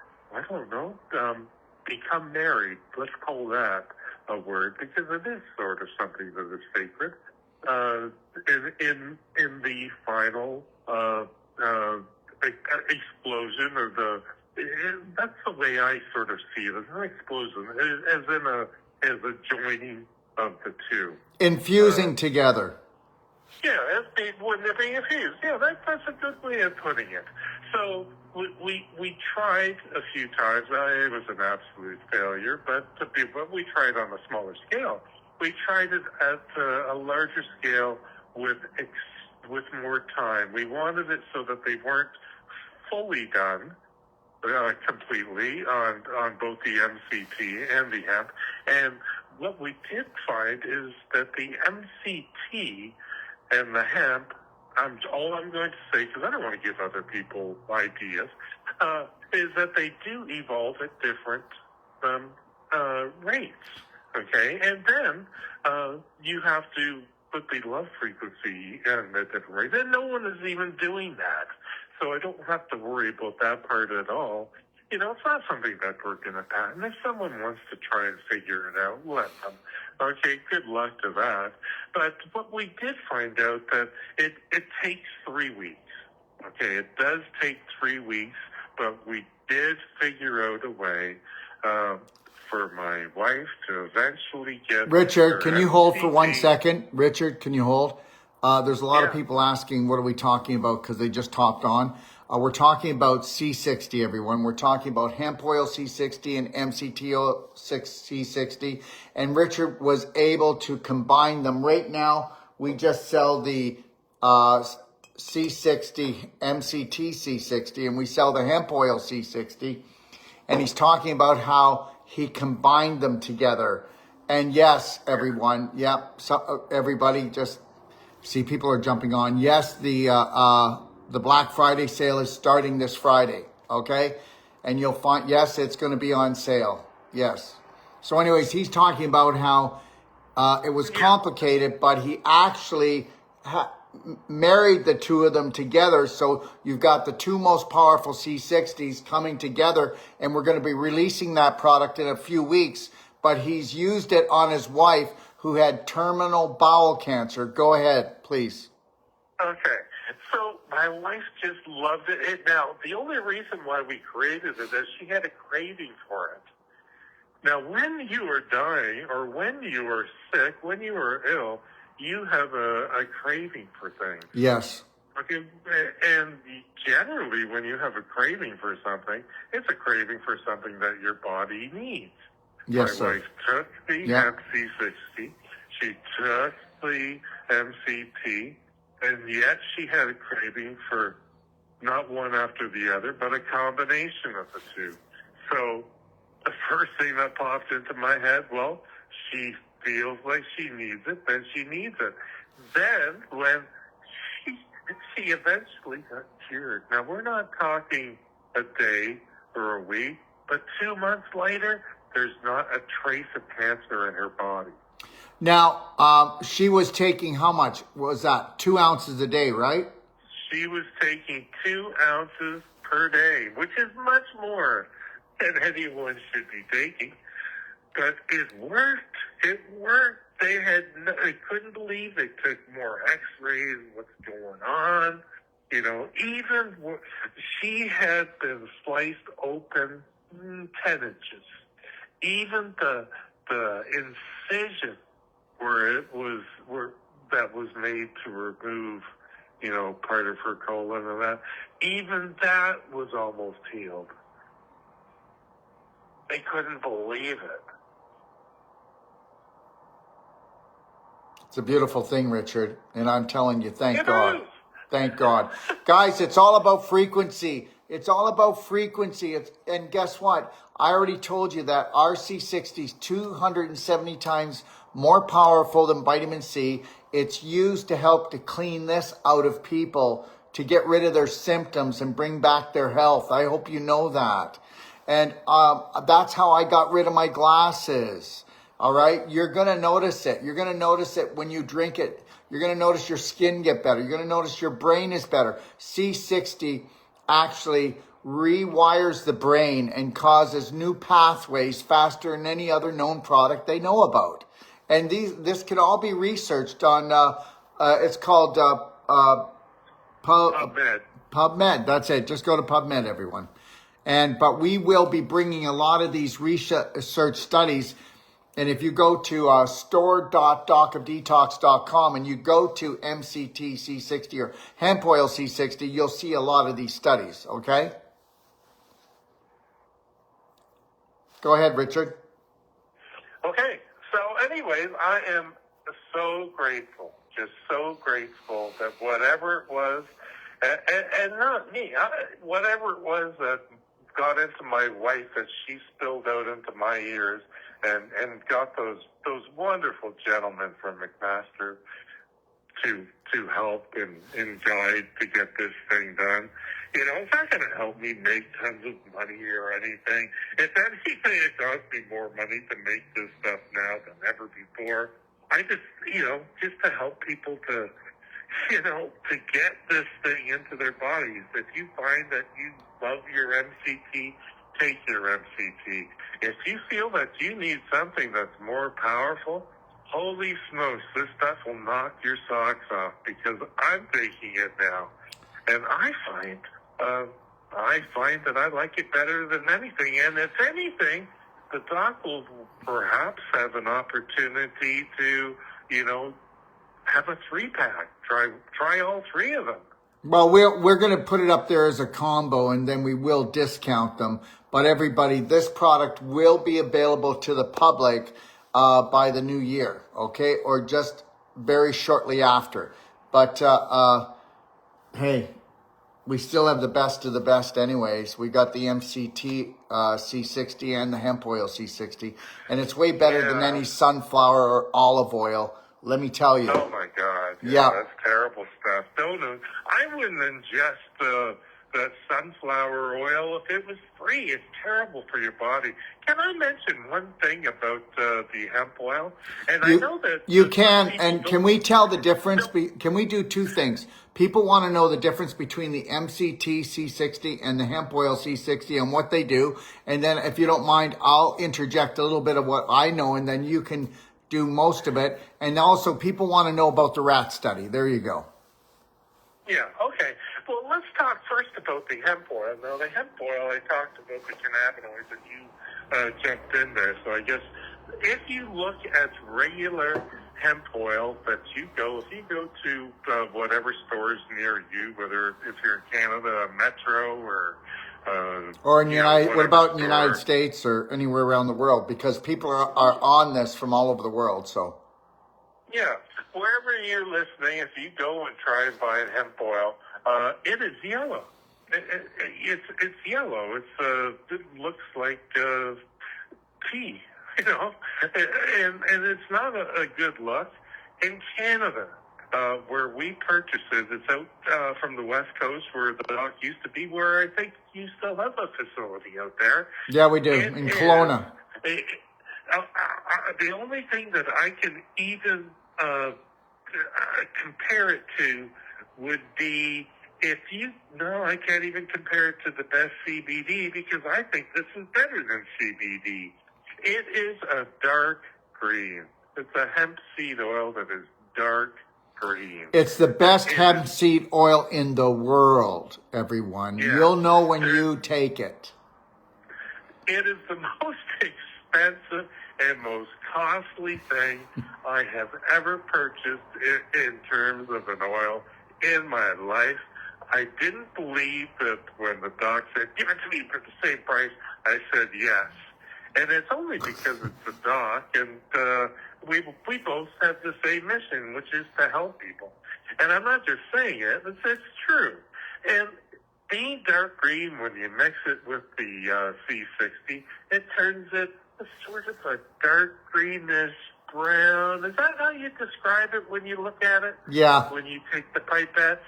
become married. Let's call that a word, because it is sort of something that is sacred. In the final explosion of that's the way I sort of see it, as an explosion, as a joining of the two. Infusing together. Yeah, when they're being infused. Yeah, that's a good way of putting it. So we tried a few times. It was an absolute failure, but we tried on a smaller scale. We tried it at a larger scale with more time. We wanted it so that they weren't fully done completely on both the MCT and the hemp. And what we did find is that the MCT and the hemp, all I'm going to say, because I don't want to give other people ideas, is that they do evolve at different rates, okay? And then you have to put the love frequency in at different rates. And no one is even doing that. So I don't have to worry about that part at all. It's not something that we're going to patent. If someone wants to try and figure it out, let them. Okay, good luck to that. But what we did find out that it takes 3 weeks. Okay, it does take 3 weeks, but we did figure out a way for my wife to eventually get... Richard, can you hold for 1 second? Richard, can you hold? There's a lot of Yeah. people asking, what are we talking about? Because they just hopped on. We're talking about C60, everyone. We're talking about hemp oil C60 and MCT oil C60. And Richard was able to combine them. Right now, we just sell the C60, MCT C60, and we sell the hemp oil C60. And he's talking about how he combined them together. And yes, everyone, everybody just... See, people are jumping on. Yes, the Black Friday sale is starting this Friday, okay? And you'll find, yes, it's going to be on sale. Yes. So anyways, he's talking about how it was complicated, but he actually married the two of them together. So you've got the two most powerful C60s coming together, and we're going to be releasing that product in a few weeks. But he's used it on his wife, who had terminal bowel cancer. Go ahead, please. Okay. So my wife just loved it. Now, the only reason why we created it is she had a craving for it. Now, when you are dying or when you are sick, when you are ill, you have a craving for things. Yes. Okay, and generally, when you have a craving for something, it's a craving for something that your body needs. Yes, My sir. wife took the Yeah. MC60, she took the MCT, and yet she had a craving for not one after the other, but a combination of the two. So the first thing that popped into my head, well, she feels like she needs it, then she needs it. Then when she eventually got cured. Now, we're not talking a day or a week, but 2 months later, there's not a trace of cancer in her body. Now, she was taking how much? Was that 2 ounces a day, right? She was taking 2 ounces per day, which is much more than anyone should be taking. But it worked. It worked. I couldn't believe they took more x-rays, what's going on. You know, she had been sliced open 10 inches. Even the incision that was made to remove, you know, part of her colon and that, even that was almost healed. They couldn't believe it. It's a beautiful thing, Richard. And I'm telling you, thank It God. is. Thank God. Guys, it's all about frequency. It's all about frequency. And guess what? I already told you that our C60 is 270 times more powerful than vitamin C. It's used to help to clean this out of people, to get rid of their symptoms and bring back their health. I hope you know that. And that's how I got rid of my glasses. All right. You're going to notice it. You're going to notice it when you drink it. You're going to notice your skin get better. You're going to notice your brain is better. C60 actually rewires the brain and causes new pathways faster than any other known product they know about. And this can all be researched on, it's called PubMed. PubMed. That's it. Just go to PubMed, everyone. But we will be bringing a lot of these research studies. And if you go to store.docofdetox.com and you go to MCT C60 or hemp oil C60, you'll see a lot of these studies, okay? Go ahead, Richard. Okay, so anyways, I am so grateful, just so grateful that whatever it was, and not me, whatever it was that got into my wife, that she spilled out into my ears, and got those wonderful gentlemen from McMaster to help and guide to get this thing done. You know, it's not going to help me make tons of money or anything. If anything, it costs me more money to make this stuff now than ever before. I just, just to help people to get this thing into their bodies. If you find that you love your MCT, take your MCT. If you feel that you need something that's more powerful, holy smokes, this stuff will knock your socks off, because I'm taking it now. And I find that I like it better than anything. And if anything, the doc will perhaps have an opportunity to, have a 3-pack. Try all 3 of them. Well, we're going to put it up there as a combo, and then we will discount them. But everybody, this product will be available to the public by the new year, okay? Or just very shortly after. But hey, we still have the best of the best anyways. We got the MCT C60 and the hemp oil C60. And it's way better than any sunflower or olive oil. Let me tell you. Oh my God! Yeah, that's terrible stuff. No, I wouldn't ingest that sunflower oil if it was free. It's terrible for your body. Can I mention one thing about the hemp oil? And I know that you can. And can we tell the difference? Can we do 2 things? People want to know the difference between the MCT C60 and the hemp oil C60 and what they do. And then, if you don't mind, I'll interject a little bit of what I know, and then you can do most of it. And also, people want to know about the rat study. There you go. Yeah, okay. Well, let's talk first about the hemp oil. Now, the hemp oil, I talked about the cannabinoids and you jumped in there. So I guess if you look at regular hemp oil that if you go to whatever stores near you, whether if you're in Canada, Metro, Or in what about in the store. United States or anywhere around the world? Because people are on this from all over the world. So Yeah, wherever you're listening, if you go and try and buy hemp oil, it is yellow. It's yellow. It looks like pea, and it's not a good look. In Canada, where we purchase it, it's out from the West Coast where the dock used to be, where I think you still have a facility out there. yeah, we do in Kelowna. The only thing that I can even compare it to would be I can't even compare it to the best CBD because I think this is better than CBD. It is a dark green. It's a hemp seed oil that is dark green. It's the best hemp seed oil in the world, everyone. Yeah. You'll know when you take it. It is the most expensive and most costly thing I have ever purchased in terms of an oil in my life. I didn't believe that when the doc said, give it to me for the same price, I said yes. And it's only because it's a doc, and we both have the same mission, which is to help people. And I'm not just saying it, it's true. And being dark green, when you mix it with the C60, it turns it sort of a dark greenish brown. Is that how you describe it when you look at it? Yeah. When you take the pipettes?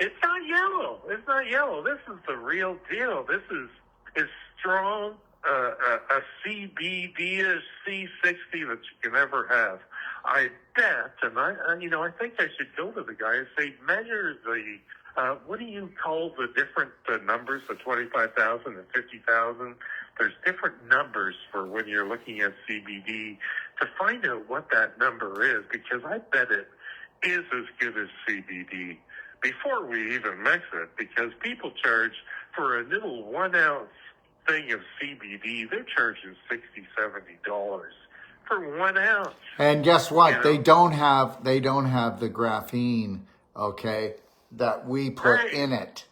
It's not yellow. It's not yellow. This is the real deal. This is strong, a CBD-ish C60 that you can ever have. I bet, and I think I should go to the guy and say, measure the, what do you call the different numbers, the 25,000 and 50,000? There's different numbers for when you're looking at CBD to find out what that number is, because I bet it is as good as CBD before we even mix it, because people charge for a little 1 ounce thing of CBD, they're charging $60, $70 for 1 ounce. And guess what? They don't have the graphene, okay, that we put in it.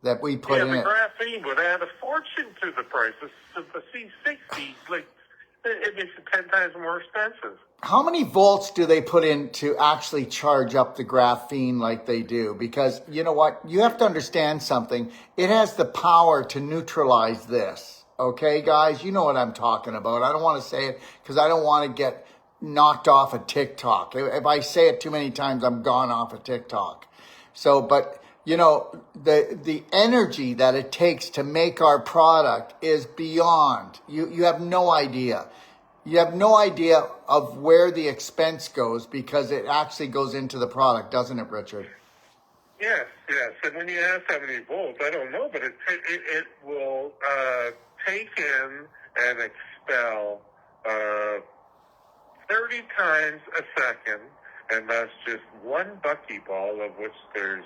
That we put in it. Yeah, the graphene would add a fortune to the price. The C60, it makes it 10 times more expensive. How many volts do they put in to actually charge up the graphene like they do? Because you know what? You have to understand something. It has the power to neutralize this. Okay, guys? You know what I'm talking about. I don't want to say it because I don't want to get knocked off of TikTok. If I say it too many times, I'm gone off of TikTok. So, but you know, the energy that it takes to make our product is beyond. You have no idea. You have no idea of where the expense goes because it actually goes into the product, doesn't it, Richard? Yes. And when you ask how many volts, I don't know, but it will take in and expel 30 times a second, and that's just one buckyball, of which there's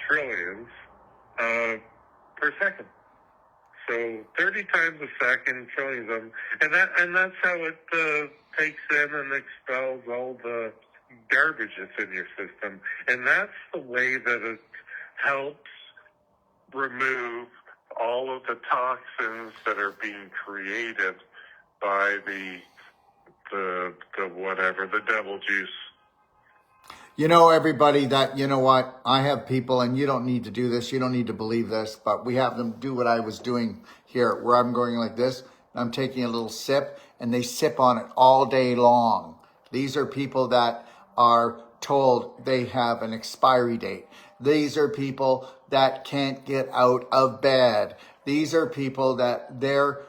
trillions per second. So 30 times a second, trillions of them, and that's how it takes in and expels all the garbage that's in your system, and that's the way that it helps remove all of the toxins that are being created by the devil juice. You know, everybody, that, you know what, I have people, and you don't need to do this, you don't need to believe this, but we have them do what I was doing here, where I'm going like this, I'm taking a little sip, and they sip on it all day long. These are people that are told they have an expiry date. These are people that can't get out of bed. These are people that their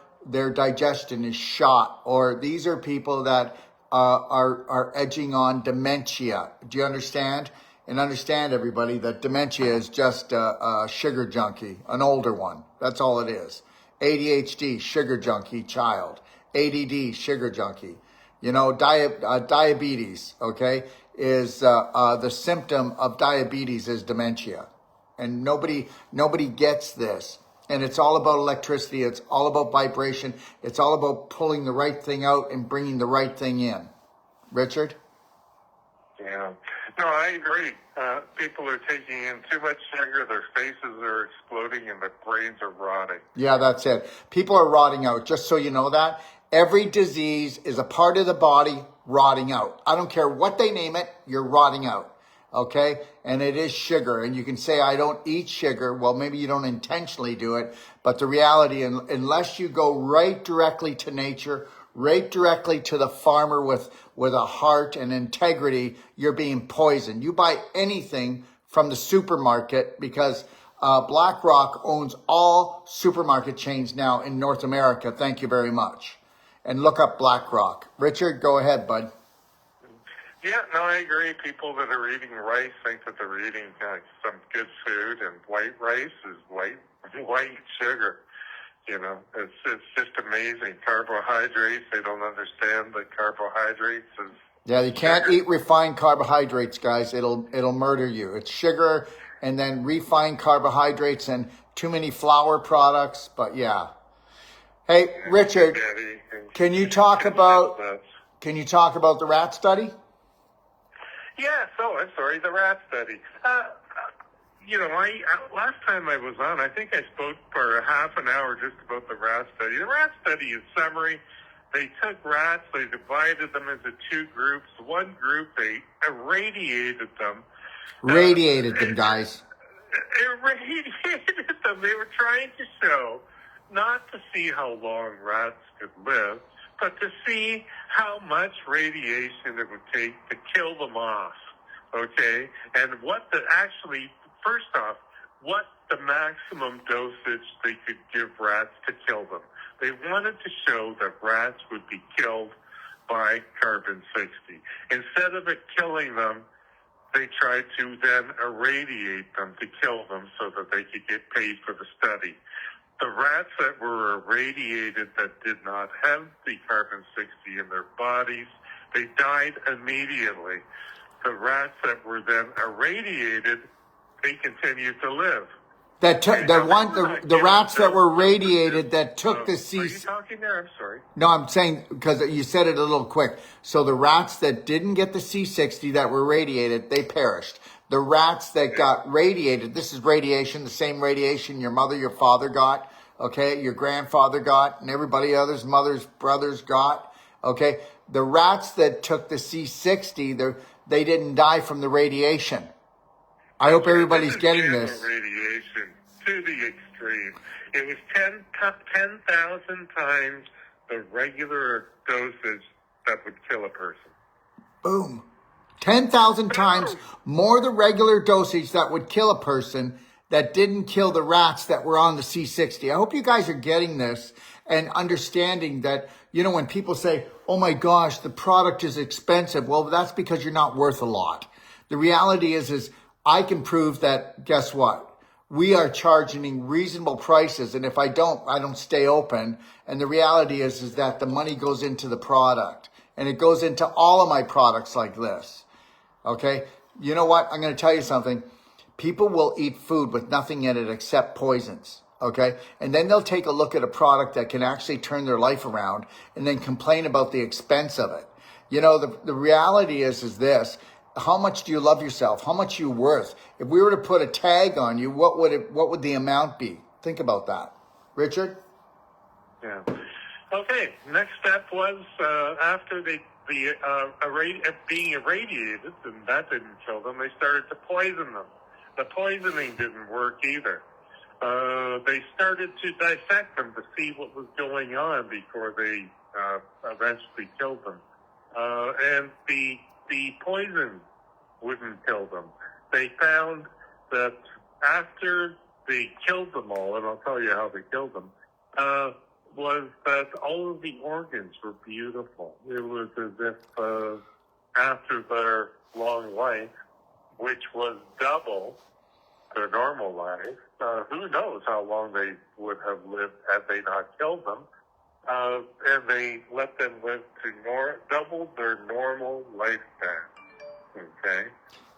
digestion is shot, or these are people that are edging on dementia. Do you understand? And understand, everybody, that dementia is just a sugar junkie, an older one. That's all it is. ADHD, sugar junkie child. ADD, sugar junkie. You know, diabetes, okay, is the symptom of diabetes is dementia, and nobody gets this. And it's all about electricity. It's all about vibration. It's all about pulling the right thing out and bringing the right thing in. Richard? Yeah. No, I agree. People are taking in too much sugar. Their faces are exploding and their brains are rotting. Yeah, that's it. People are rotting out. Just so you know that. Every disease is a part of the body rotting out. I don't care what they name it, you're rotting out. Okay? And it is sugar. And you can say, I don't eat sugar. Well, maybe you don't intentionally do it. But the reality, unless you go right directly to nature, right directly to the farmer with a heart and integrity, you're being poisoned. You buy anything from the supermarket because BlackRock owns all supermarket chains now in North America. Thank you very much. And look up BlackRock. Richard, go ahead, bud. Yeah, no, I agree. People that are eating rice think that they're eating some good food, and white rice is white sugar. You know, it's just amazing. Carbohydrates, they don't understand that carbohydrates is... Yeah, you can't eat refined carbohydrates, guys. It'll murder you. It's sugar and then refined carbohydrates and too many flour products. But yeah. Hey, Richard, can you talk about the rat study? Yeah, so I'm sorry, the rat study. You know, last time I was on, I think I spoke for a half an hour just about the rat study. The rat study, in summary, they took rats, they divided them into two groups. One group, they irradiated them. Radiated them, guys. Irradiated them. They were trying to show, not to see how long rats could live, but to see how much radiation it would take to kill them off. Okay? And first off, what the maximum dosage they could give rats to kill them. They wanted to show that rats would be killed by carbon-60. Instead of it killing them, they tried to then irradiate them to kill them so that they could get paid for the study. The rats that were irradiated that did not have the carbon-60 in their bodies, they died immediately. The rats that were then irradiated, they continued to live. The rats that were radiated that took the C60. Are you talking there? I'm sorry. No, I'm saying because you said it a little quick. So the rats that didn't get the C60 that were radiated, they perished. The rats that got radiated, this is radiation, the same radiation your mother, your father got, okay, your grandfather got, and everybody others, mothers, brothers got, okay. The rats that took the C60, they didn't die from the radiation. I hope everybody's getting this. Radiation to the extreme. It was 10,000 times the regular dosage that would kill a person. Boom. 10,000 times more the regular dosage that would kill a person that didn't kill the rats that were on the C60. I hope you guys are getting this and understanding that, you know, when people say, oh my gosh, the product is expensive. Well, that's because you're not worth a lot. The reality is I can prove that, guess what? We are charging reasonable prices. And if I don't stay open. And the reality is that the money goes into the product and it goes into all of my products like this. Okay. You know what? I'm going to tell you something. People will eat food with nothing in it except poisons. Okay. And then they'll take a look at a product that can actually turn their life around and then complain about the expense of it. You know, the reality is this. How much do you love yourself? How much are you worth? If we were to put a tag on you, what would the amount be? Think about that. Richard? Yeah. Okay. Next step was after being irradiated, and that didn't kill them, they started to poison them. The poisoning didn't work either. They started to dissect them to see what was going on before they eventually killed them. And the poison wouldn't kill them. They found that after they killed them all, and I'll tell you how they killed them, was that all of the organs were beautiful. It was as if after their long life, which was double their normal life, who knows how long they would have lived had they not killed them, and they let them live to double their normal lifespan. Okay?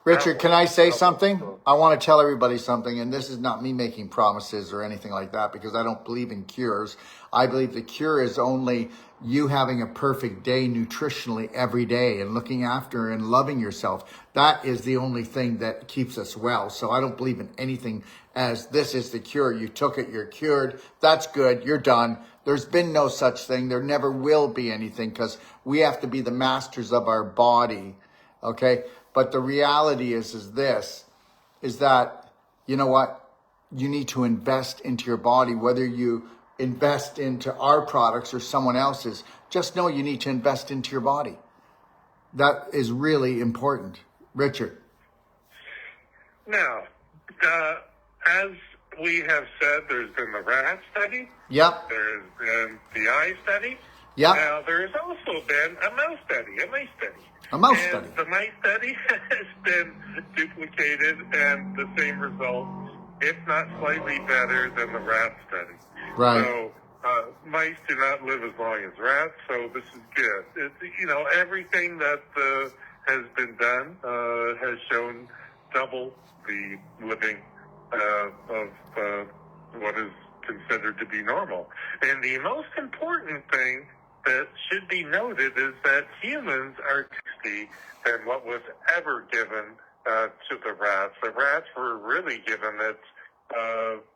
Richard, can I say something? Double. I want to tell everybody something, and this is not me making promises or anything like that, because I don't believe in cures. I believe the cure is only you having a perfect day nutritionally every day and looking after and loving yourself. That is the only thing that keeps us well. So I don't believe in anything as this is the cure. You took it, you're cured. That's good. You're done. There's been no such thing. There never will be anything, because we have to be the masters of our body. Okay? But the reality is that, you know what? You need to invest into your body, whether you invest into our products or someone else's. Just know you need to invest into your body. That is really important. Richard. Now, as we have said, there's been the rat study. Yep. There's been the eye study. Yep. Now, there's also been a mouse study, A mouse and study. the mice study has been duplicated and the same results, if not slightly better than the rat study. Right. So mice do not live as long as rats, so this is good. Everything that has been done has shown double the living of what is considered to be normal. And the most important thing that should be noted is that humans are 60 than what was ever given to the rats. The rats were really given it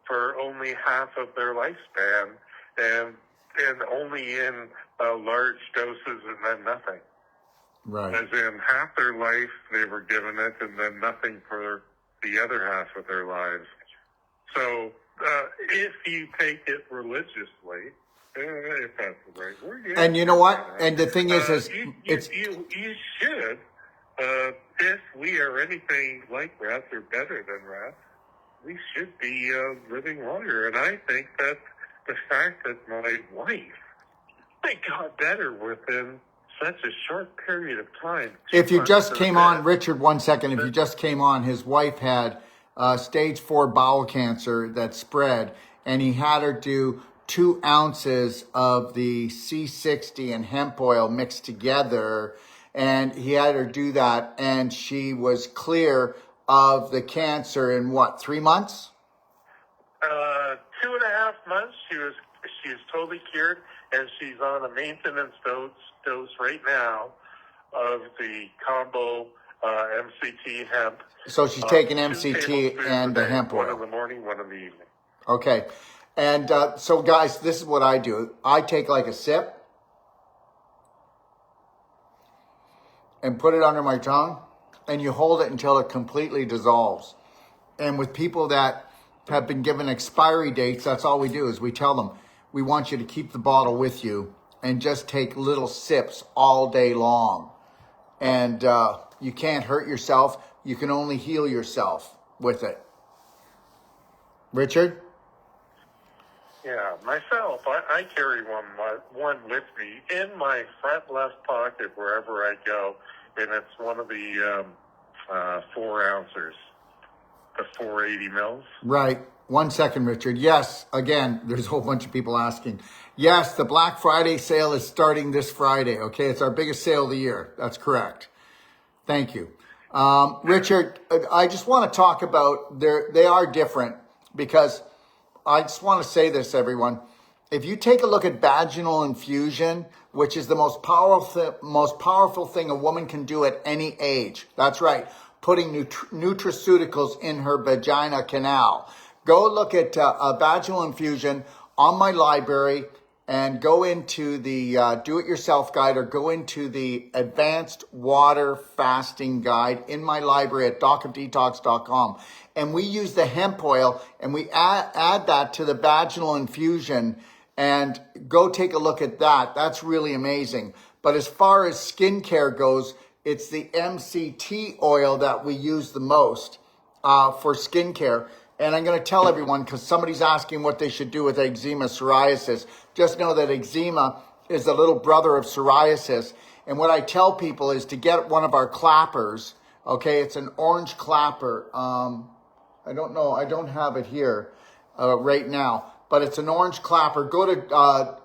for only half of their lifespan, and only in large doses, and then nothing. Right. As in half their life they were given it, and then nothing for the other half of their lives. So if you take it religiously, if that's the right word. Yeah. And you know what? And the thing is you should. If we are anything like rats or better than rats, we should be living longer. And I think that the fact that my wife, got better within such a short period of time. If you just came on, Richard, 1 second. If you just came on, his wife had stage 4 bowel cancer that spread, and he had her do 2 ounces of the C60 and hemp oil mixed together, and he had her do that, and she was clear of the cancer in 3 months? 2.5 months. She's totally cured, and she's on a maintenance dose right now of the combo MCT hemp. So she's taking MCT and the hemp oil. One in the morning, one in the evening. Okay. And so, guys, this is what I do. I take like a sip and put it under my tongue, and you hold it until it completely dissolves. And with people that have been given expiry dates, that's all we do is we tell them, we want you to keep the bottle with you and just take little sips all day long. And you can't hurt yourself. You can only heal yourself with it. Richard? Yeah, myself, I carry one with me in my front left pocket wherever I go, and it's one of the 4 ounces, the 480 mils. Right. 1 second, Richard. Yes, again, there's a whole bunch of people asking. Yes, the Black Friday sale is starting this Friday, okay? It's our biggest sale of the year. That's correct. Thank you. Richard, I just want to talk about, they are different, because I just want to say this, everyone. If you take a look at vaginal infusion, which is the most powerful thing a woman can do at any age. That's right. Putting nutraceuticals in her vagina canal. Go look at a vaginal infusion on my library, and go into the do-it-yourself guide, or go into the advanced water fasting guide in my library at docofdetox.com. And we use the hemp oil, and we add that to the vaginal infusion, and go take a look at that. That's really amazing. But as far as skincare goes, it's the MCT oil that we use the most for skincare. And I'm going to tell everyone, because somebody's asking what they should do with eczema, psoriasis. Just know that eczema is the little brother of psoriasis. And what I tell people is to get one of our clappers. Okay, it's an orange clapper. I don't know. I don't have it here right now. But it's an orange clapper. Go to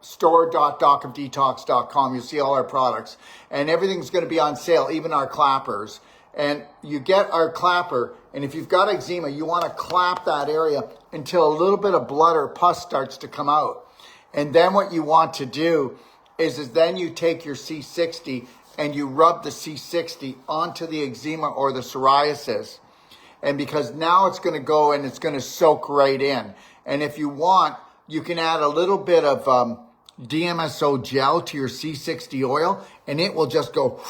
store.docofdetox.com. You'll see all our products, and everything's going to be on sale, even our clappers. And you get our clapper, and if you've got eczema, you want to clap that area until a little bit of blood or pus starts to come out. And then what you want to do is then you take your C60 and you rub the C60 onto the eczema or the psoriasis. And because now it's going to go and it's going to soak right in. And if you want, you can add a little bit of DMSO gel to your C60 oil, and it will just go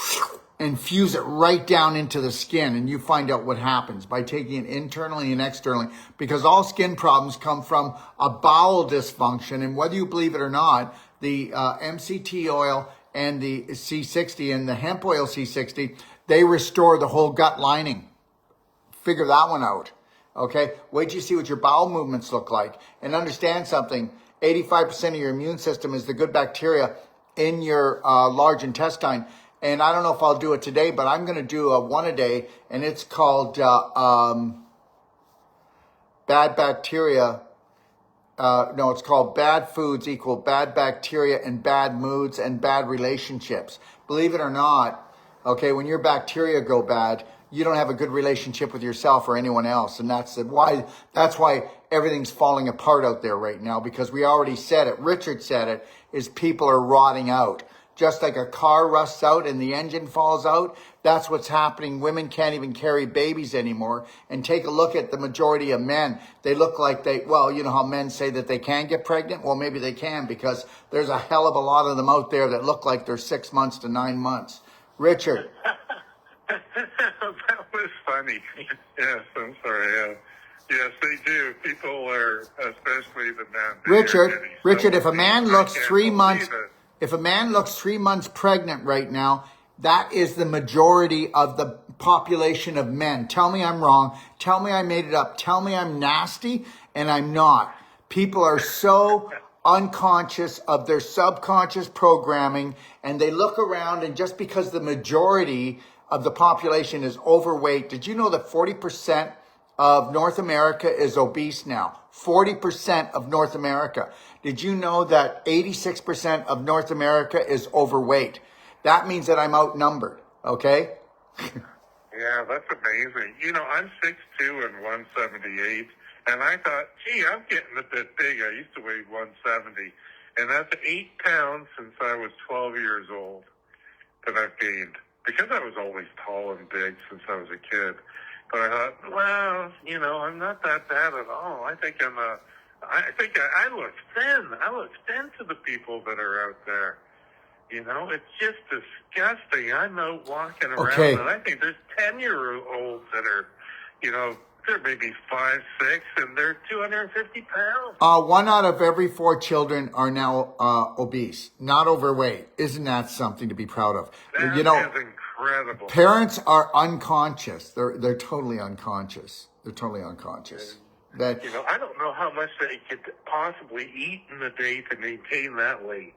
and fuse it right down into the skin. And you find out what happens by taking it internally and externally, because all skin problems come from a bowel dysfunction. And whether you believe it or not, the MCT oil and the C60 and the hemp oil C60, they restore the whole gut lining. Figure that one out. Okay, wait till you see what your bowel movements look like, and understand something. 85% of your immune system is the good bacteria in your large intestine. And I don't know if I'll do it today, but I'm going to do one a day, and it's called bad bacteria. No, it's called bad foods equal bad bacteria and bad moods and bad relationships. Believe it or not, okay, when your bacteria go bad, you don't have a good relationship with yourself or anyone else. And that's why everything's falling apart out there right now, because we already said it. Richard said it, is people are rotting out. Just like a car rusts out and the engine falls out, that's what's happening. Women can't even carry babies anymore. And take a look at the majority of men. They look like well, you know how men say that they can get pregnant? Well, maybe they can, because there's a hell of a lot of them out there that look like they're 6 months to 9 months. Richard. That was funny. Yes, I'm sorry. Yes, they do. People are, especially the men. Richard, if a man looks 3 months... If a man looks 3 months pregnant right now, that is the majority of the population of men. Tell me I'm wrong. Tell me I made it up. Tell me I'm nasty, and I'm not. People are so unconscious of their subconscious programming, and they look around, and just because the majority of the population is overweight, did you know that 40% of North America is obese now? 40% of North America. Did you know that 86% of North America is overweight? That means that I'm outnumbered, okay? Yeah, that's amazing. You know, I'm 6'2" and 178, and I thought, gee, I'm getting a bit big. I used to weigh 170, and that's 8 pounds since I was 12 years old that I've gained, because I was always tall and big since I was a kid. But I thought, well, you know, I'm not that bad at all. I think I look thin. I look thin to the people that are out there. You know, it's just disgusting. I'm out walking around, and I think there's 10-year-olds that are, you know, they're maybe 5'6", and they're 250 pounds. 1 out of every 4 children are now obese, not overweight. Isn't that something to be proud of? That you know, is incredible. Parents are unconscious. They're totally unconscious. They're totally unconscious. That, you know, I don't know how much they could possibly eat in a day to maintain that weight.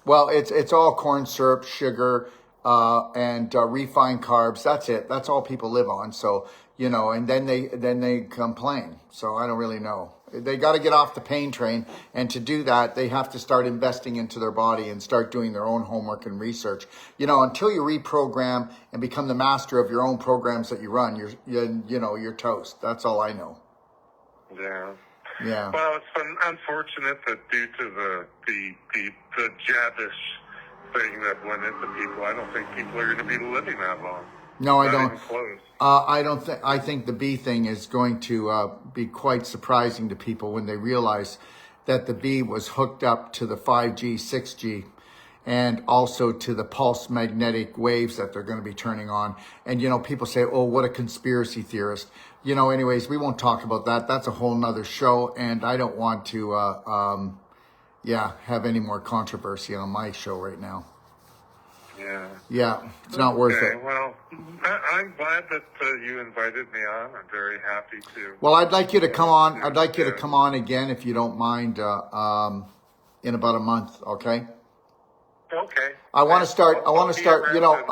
Well, it's all corn syrup, sugar, and refined carbs. That's it. That's all people live on. So, you know, and then they complain. So I don't really know. They got to get off the pain train, and to do that, they have to start investing into their body and start doing their own homework and research. You know, until you reprogram and become the master of your own programs that you run, you're toast. That's all I know. Yeah. Well, it's unfortunate that due to the jabbish thing that went into people, I don't think people are going to be living that long. No, I don't. I don't think. I think the bee thing is going to be quite surprising to people when they realize that the bee was hooked up to the 5G, 6G, and also to the pulse magnetic waves that they're going to be turning on. And, you know, people say, oh, what a conspiracy theorist. You know, anyways, we won't talk about that. That's a whole nother show. And I don't want to, have any more controversy on my show right now. Yeah, it's not worth it. Well, I'm glad that you invited me on. I'm very happy to. Well, I'd like you to come on. I'd like you to come on again, if you don't mind, in about a month, okay? Okay. I want to start, you know,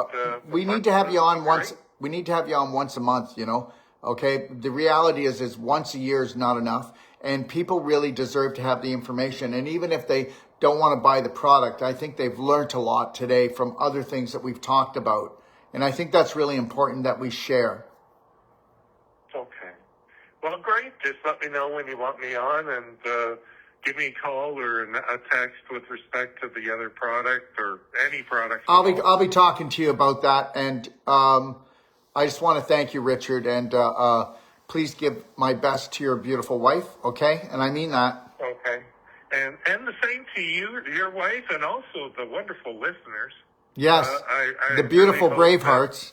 we need to have you on once. We need to have you on once a month, you know. Okay. The reality is once a year is not enough. And people really deserve to have the information. And even if they don't want to buy the product, I think they've learned a lot today from other things that we've talked about. And I think that's really important that we share. Okay. Well, great. Just let me know when you want me on, and give me a call or a text with respect to the other product or any product. I'll be talking to you about that. And I just want to thank you, Richard. And please give my best to your beautiful wife, okay? And I mean that. Okay. And the same to you, your wife, and also the wonderful listeners. Yes, I the beautiful really Bravehearts.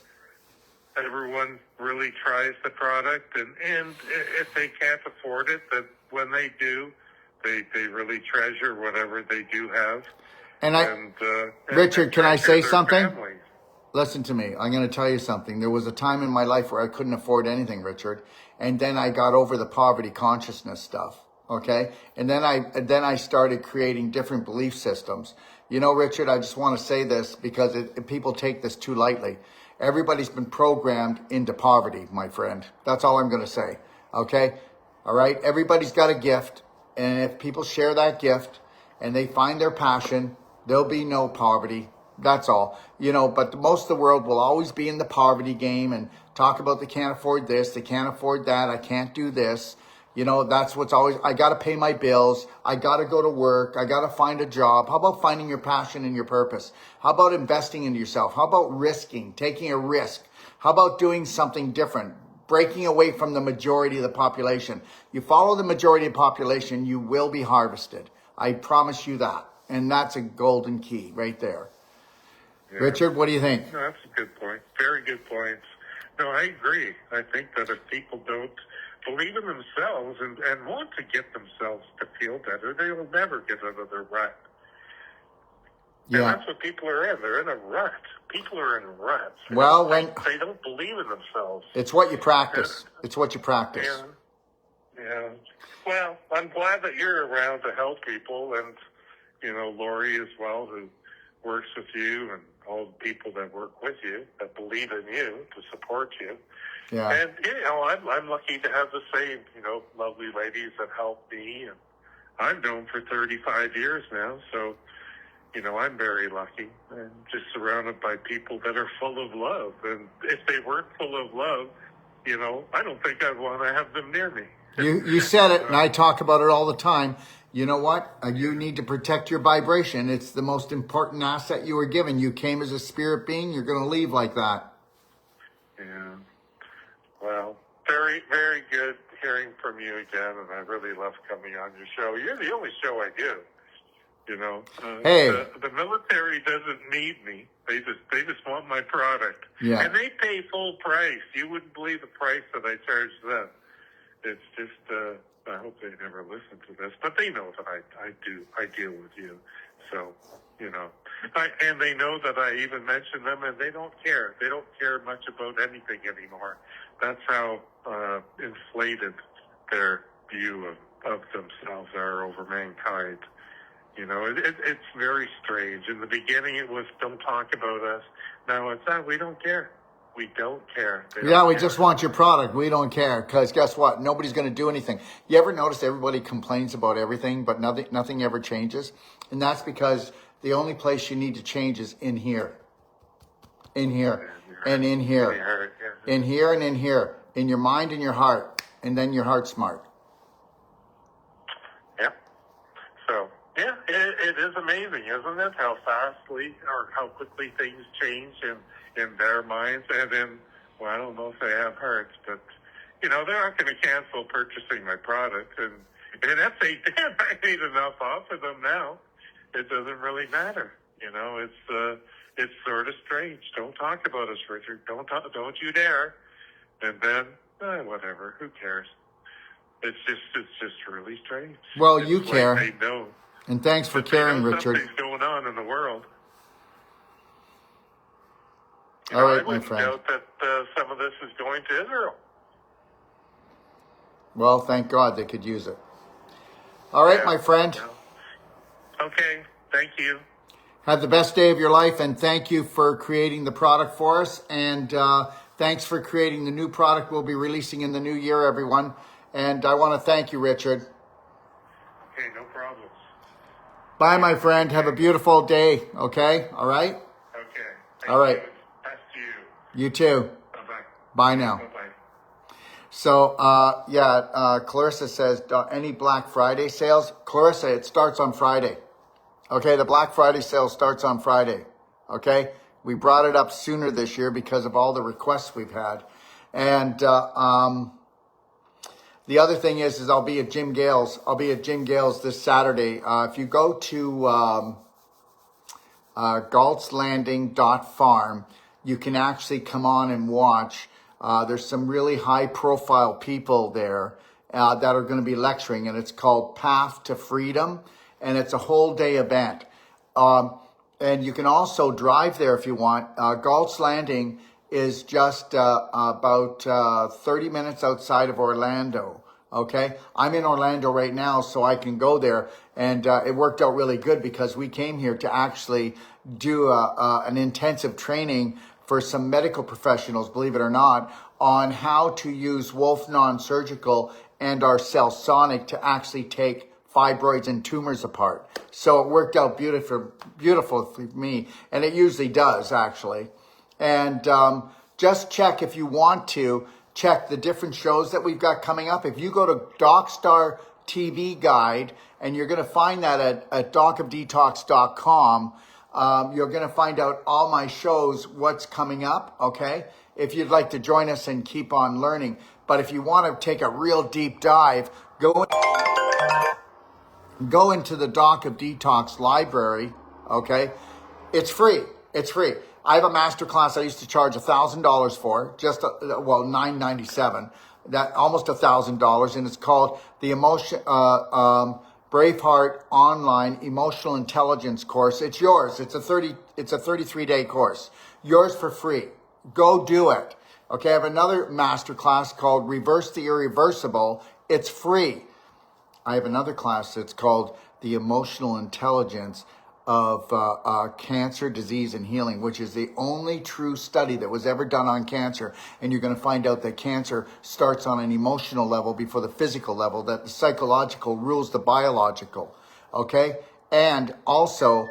Everyone really tries the product, and if they can't afford it, that when they do, they really treasure whatever they do have. And Richard, can I say something? Families. Listen to me. I'm going to tell you something. There was a time in my life where I couldn't afford anything, Richard. And then I got over the poverty consciousness stuff. Okay. And then I started creating different belief systems. You know, Richard, I just want to say this because people take this too lightly. Everybody's been programmed into poverty, my friend. That's all I'm going to say. Okay. All right. Everybody's got a gift. And if people share that gift and they find their passion, there'll be no poverty. That's all. You know, but most of the world will always be in the poverty game and talk about they can't afford this, they can't afford that, I can't do this. You know, that's what's always, I got to pay my bills, I got to go to work, I got to find a job. How about finding your passion and your purpose? How about investing in yourself? How about risking, taking a risk? How about doing something different? Breaking away from the majority of the population. You follow the majority of the population, you will be harvested. I promise you that. And that's a golden key right there. Yeah. Richard, what do you think? No, that's a good point. Very good points. No, I agree. I think that if people don't believe in themselves and want to get themselves to feel better, they will never get out of their rut. Yeah. And that's what people are in. They're in a rut. People are in ruts. Well, they don't believe in themselves. It's what you practice. It's what you practice. Yeah. Well, I'm glad that you're around to help people, and you know, Lori as well, who works with you, and all the people that work with you that believe in you to support you. Yeah. And you know, I'm lucky to have the same, you know, lovely ladies that help me, and I've known for 35 years now, so you know, I'm very lucky. I'm just surrounded by people that are full of love. And if they weren't full of love, you know, I don't think I'd want to have them near me. You said it, and I talk about it all the time. You know what? You need to protect your vibration. It's the most important asset you were given. You came as a spirit being. You're going to leave like that. Yeah. Well, very, very good hearing from you again, and I really love coming on your show. You're the only show I do. You know, hey, the military doesn't need me. They just want my product. Yeah. And they pay full price. You wouldn't believe the price that I charge them. It's just, I hope they never listen to this, but they know that I deal with you. So, you know, and they know that I even mention them, and they don't care. They don't care much about anything anymore. That's how inflated their view of themselves are over mankind. You know, it's very strange. In the beginning, it was, don't talk about us. Now it's that, we don't care. We don't care. We just want your product. We don't care. Because guess what? Nobody's going to do anything. You ever notice everybody complains about everything, but nothing ever changes? And that's because the only place you need to change is in here. In here. And in here. In here and in here. In your mind and your heart. And then your heart's smart. Yep. So, yeah, it is amazing, isn't it? How fastly or how quickly things change in their minds and in, well, I don't know if they have hearts, but, you know, they're not going to cancel purchasing my product. And if they did, I made enough off of them now. It doesn't really matter. You know, it's sort of strange. Don't talk about us, Richard. Don't you dare. And then, whatever, who cares? It's just really strange. Well, you care. Like they know. And thanks for caring, Richard. Something's going on in the world. All right, my friend. I wouldn't doubt that some of this is going to Israel. Well, thank God they could use it. All right, my friend. Yeah. Okay, thank you. Have the best day of your life, and thank you for creating the product for us. And thanks for creating the new product we'll be releasing in the new year, everyone. And I want to thank you, Richard. Okay, no problems. Bye, my friend. Have a beautiful day. Okay? All right? Okay. All right. Best to you. You too. Bye-bye. Bye now. Bye-bye. So, Clarissa says, any Black Friday sales? Clarissa, it starts on Friday. Okay, the Black Friday sale starts on Friday. Okay? We brought it up sooner this year because of all the requests we've had. And the other thing is I'll be at Jim Gale's. I'll be at Jim Gale's this Saturday. If you go to galtzlanding.farm, you can actually come on and watch. There's some really high-profile people there that are going to be lecturing, and it's called Path to Freedom, and it's a whole-day event. And you can also drive there if you want. Galt's Landing is just about 30 minutes outside of Orlando. Okay, I'm in Orlando right now, so I can go there, and it worked out really good because we came here to actually do an intensive training for some medical professionals, believe it or not, on how to use Wolf Non-Surgical and our Cellsonic to actually take fibroids and tumors apart. So it worked out beautiful for me, and it usually does actually. And just check if you want to check the different shows that we've got coming up. If you go to DocStar TV Guide, and you're going to find that at docofdetox.com, you're going to find out all my shows, what's coming up, okay? If you'd like to join us and keep on learning. But if you want to take a real deep dive, go into the Doc of Detox library, okay? It's free. It's free. I have a master class I used to charge $1,000 for, just $997, that almost $1,000, and it's called the Braveheart Online Emotional Intelligence course. It's yours. It's a 33-day course. Yours for free. Go do it. Okay, I have another master class called Reverse the Irreversible. It's free. I have another class that's called the Emotional Intelligence of Cancer, Disease, and Healing, which is the only true study that was ever done on cancer. And you're going to find out that cancer starts on an emotional level before the physical level, that the psychological rules the biological, okay? And also,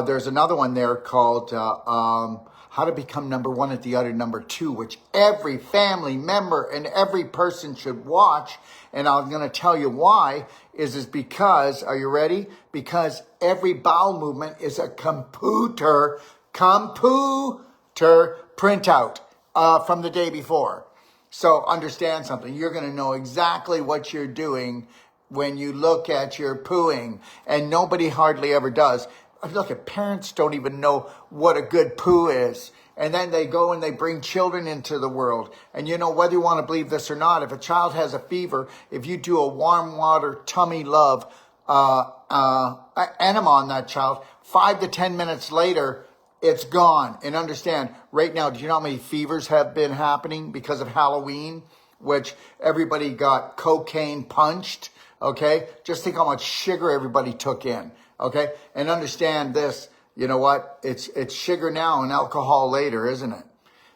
there's another one there called How to Become Number One at the Other Number Two, which every family member and every person should watch. And I'm going to tell you why is because, are you ready? Because every bowel movement is a computer printout from the day before. So understand something. You're going to know exactly what you're doing when you look at your pooing. And nobody hardly ever does. Look, at parents don't even know what a good poo is. And then they go and they bring children into the world. And you know, whether you want to believe this or not, if a child has a fever, if you do a warm water tummy love enema on that child, 5 to 10 minutes later, it's gone. And understand, right now, do you know how many fevers have been happening because of Halloween? Which everybody got cocaine punched, okay? Just think how much sugar everybody took in, okay? And understand this. You know what? It's sugar now and alcohol later, isn't it?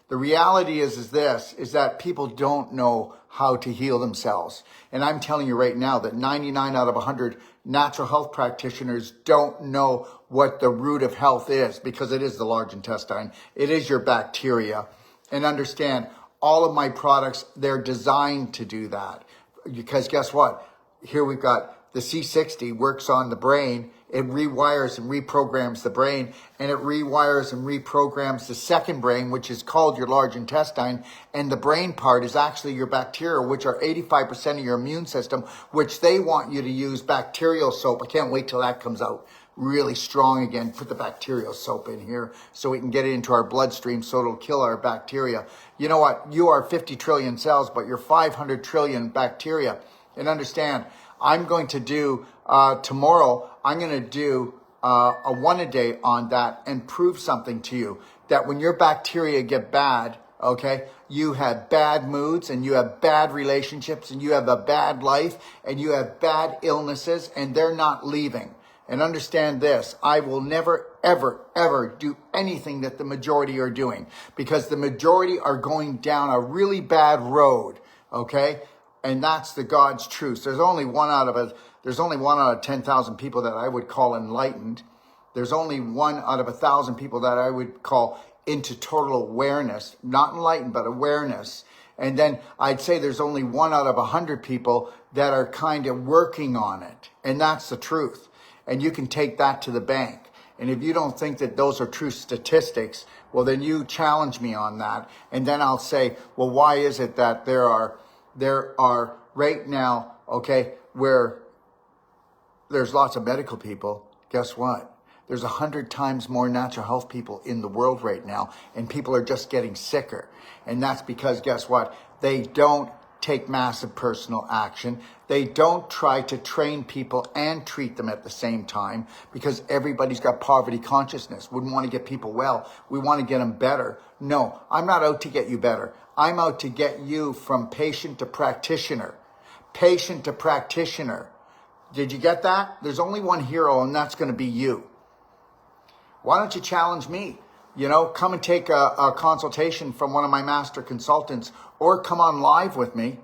The reality is that people don't know how to heal themselves. And I'm telling you right now that 99 out of 100 natural health practitioners don't know what the root of health is, because it is the large intestine. It is your bacteria. And understand, all of my products, they're designed to do that. Because guess what? Here we've got the C60 works on the brain. It rewires and reprograms the brain, and it rewires and reprograms the second brain, which is called your large intestine. And the brain part is actually your bacteria, which are 85% of your immune system, which they want you to use bacterial soap. I can't wait till that comes out really strong again. Put the bacterial soap in here so we can get it into our bloodstream so it'll kill our bacteria. You know what? You are 50 trillion cells, but you're 500 trillion bacteria. And understand, I'm going to do, tomorrow, I'm going to do a one-a-day on that and prove something to you. That when your bacteria get bad, okay, you have bad moods and you have bad relationships and you have a bad life and you have bad illnesses and they're not leaving. And understand this, I will never, ever, ever do anything that the majority are doing, because the majority are going down a really bad road, okay? And that's the God's truth. There's only one out of There's only 1 out of 10,000 people that I would call enlightened. There's only 1 out of 1,000 people that I would call into total awareness, not enlightened, but awareness. And then I'd say there's only 1 out of 100 people that are kind of working on it. And that's the truth. And you can take that to the bank. And if you don't think that those are true statistics, well, then you challenge me on that. And then I'll say, well, why is it that there are right now, okay, where there's lots of medical people, guess what? There's 100 times more natural health people in the world right now, and people are just getting sicker. And that's because, guess what? They don't take massive personal action. They don't try to train people and treat them at the same time, because everybody's got poverty consciousness. Wouldn't want to get people well. We want to get them better. No, I'm not out to get you better. I'm out to get you from patient to practitioner. Patient to practitioner. Did you get that? There's only one hero, and that's going to be you. Why don't you challenge me? You know, come and take a consultation from one of my master consultants, or come on live with me,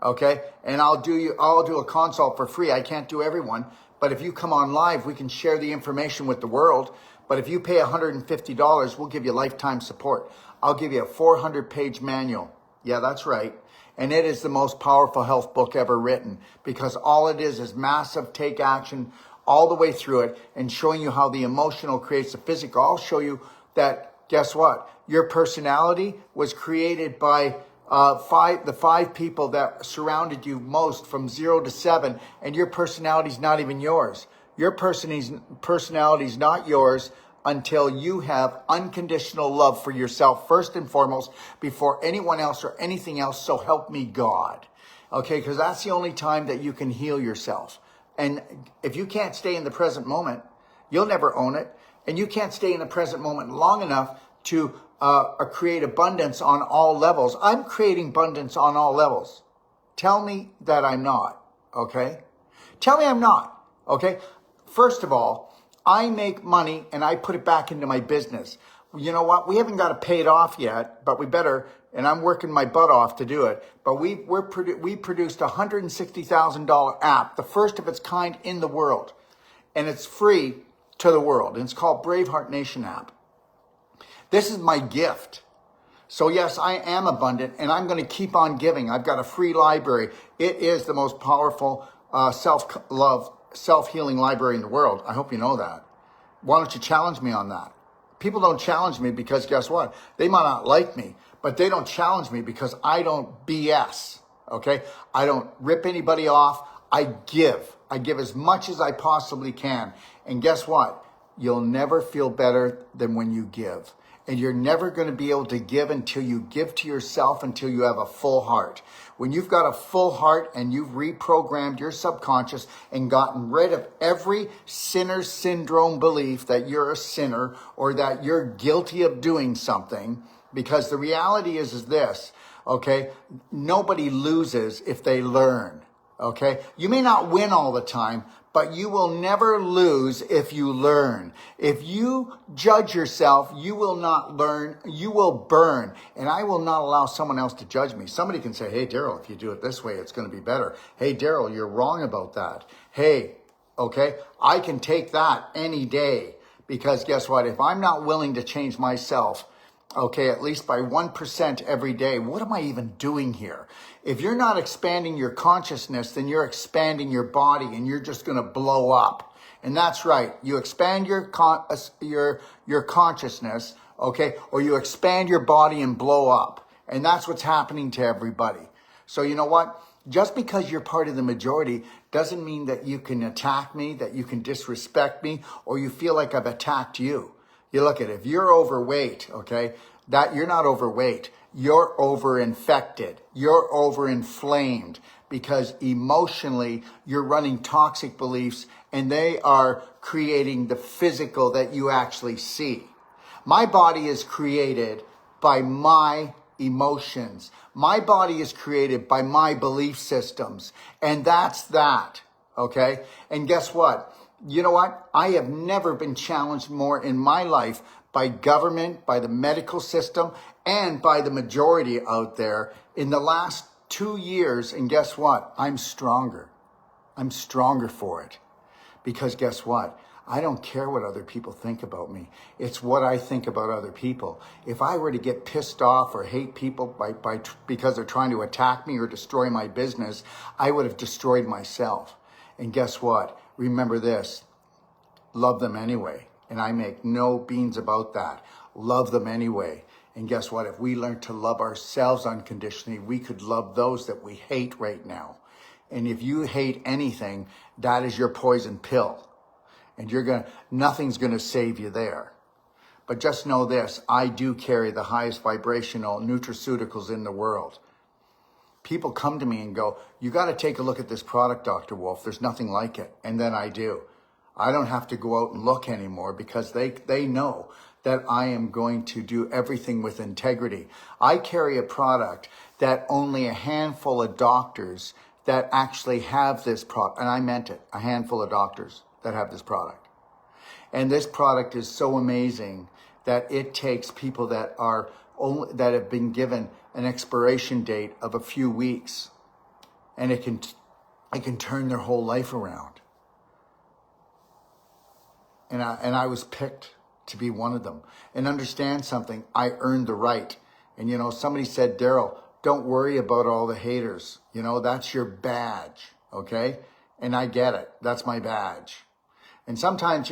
okay? And I'll do a consult for free. I can't do everyone, but if you come on live, we can share the information with the world. But if you pay $150, we'll give you lifetime support. I'll give you a 400-page manual. Yeah, that's right. And it is the most powerful health book ever written, because all it is massive take action all the way through it, and showing you how the emotional creates the physical. I'll show you that, guess what? Your personality was created by the 5 people that surrounded you most from 0 to 7, and your personality is not even yours. Your personality is not yours until you have unconditional love for yourself, first and foremost, before anyone else or anything else. So help me God. Okay, because that's the only time that you can heal yourself. And if you can't stay in the present moment, you'll never own it. And you can't stay in the present moment long enough to create abundance on all levels. I'm creating abundance on all levels. Tell me that I'm not, okay? Tell me I'm not, okay? First of all, I make money and I put it back into my business. You know what? We haven't got to pay it off yet, but we better, and I'm working my butt off to do it. But we produced a $160,000 app, the first of its kind in the world. And it's free to the world. And it's called Braveheart Nation app. This is my gift. So yes, I am abundant, and I'm going to keep on giving. I've got a free library. It is the most powerful self-love, self-healing library in the world. I hope you know that. Why don't you challenge me on that? People don't challenge me because guess what? They might not like me, but they don't challenge me because I don't BS, okay? I don't rip anybody off. I give. I give as much as I possibly can. And guess what? You'll never feel better than when you give. And you're never going to be able to give until you give to yourself, until you have a full heart. When you've got a full heart and you've reprogrammed your subconscious and gotten rid of every sinner syndrome belief that you're a sinner or that you're guilty of doing something, because the reality is this, okay? Nobody loses if they learn, okay? You may not win all the time, but you will never lose if you learn. If you judge yourself, you will not learn, you will burn. And I will not allow someone else to judge me. Somebody can say, hey, Daryl, if you do it this way, it's going to be better. Hey, Daryl, you're wrong about that. Hey, okay, I can take that any day, because guess what? If I'm not willing to change myself, okay, at least by 1% every day, what am I even doing here? If you're not expanding your consciousness, then you're expanding your body and you're just going to blow up. And that's right. You expand your consciousness, okay, or you expand your body and blow up. And that's what's happening to everybody. So you know what? Just because you're part of the majority doesn't mean that you can attack me, that you can disrespect me, or you feel like I've attacked you. You look at it, if you're overweight, okay, that you're not overweight. You're overinfected. You're overinflamed because emotionally you're running toxic beliefs and they are creating the physical that you actually see. My body is created by my emotions. My body is created by my belief systems. And that's that, okay? And guess what? You know what? I have never been challenged more in my life by government, by the medical system, and by the majority out there in the last 2 years. And guess what? I'm stronger. I'm stronger for it. Because guess what? I don't care what other people think about me. It's what I think about other people. If I were to get pissed off or hate people because they're trying to attack me or destroy my business, I would have destroyed myself. And guess what? Remember this, love them anyway. And I make no beans about that. Love them anyway. And guess what? If we learn to love ourselves unconditionally, we could love those that we hate right now. And if you hate anything, that is your poison pill. And nothing's gonna save you there. But just know this, I do carry the highest vibrational nutraceuticals in the world. People come to me and go, you gotta take a look at this product, Dr. Wolf. There's nothing like it. And then I do. I don't have to go out and look anymore because they know that I am going to do everything with integrity. I carry a product that only a handful of doctors that actually have this product, and I meant it, a handful of doctors that have this product. And this product is so amazing that it takes people that have been given an expiration date of a few weeks, and it can turn their whole life around. And I was picked to be one of them. And understand something, I earned the right. And somebody said, Daryl, don't worry about all the haters. That's your badge, okay? And I get it, that's my badge. And sometimes,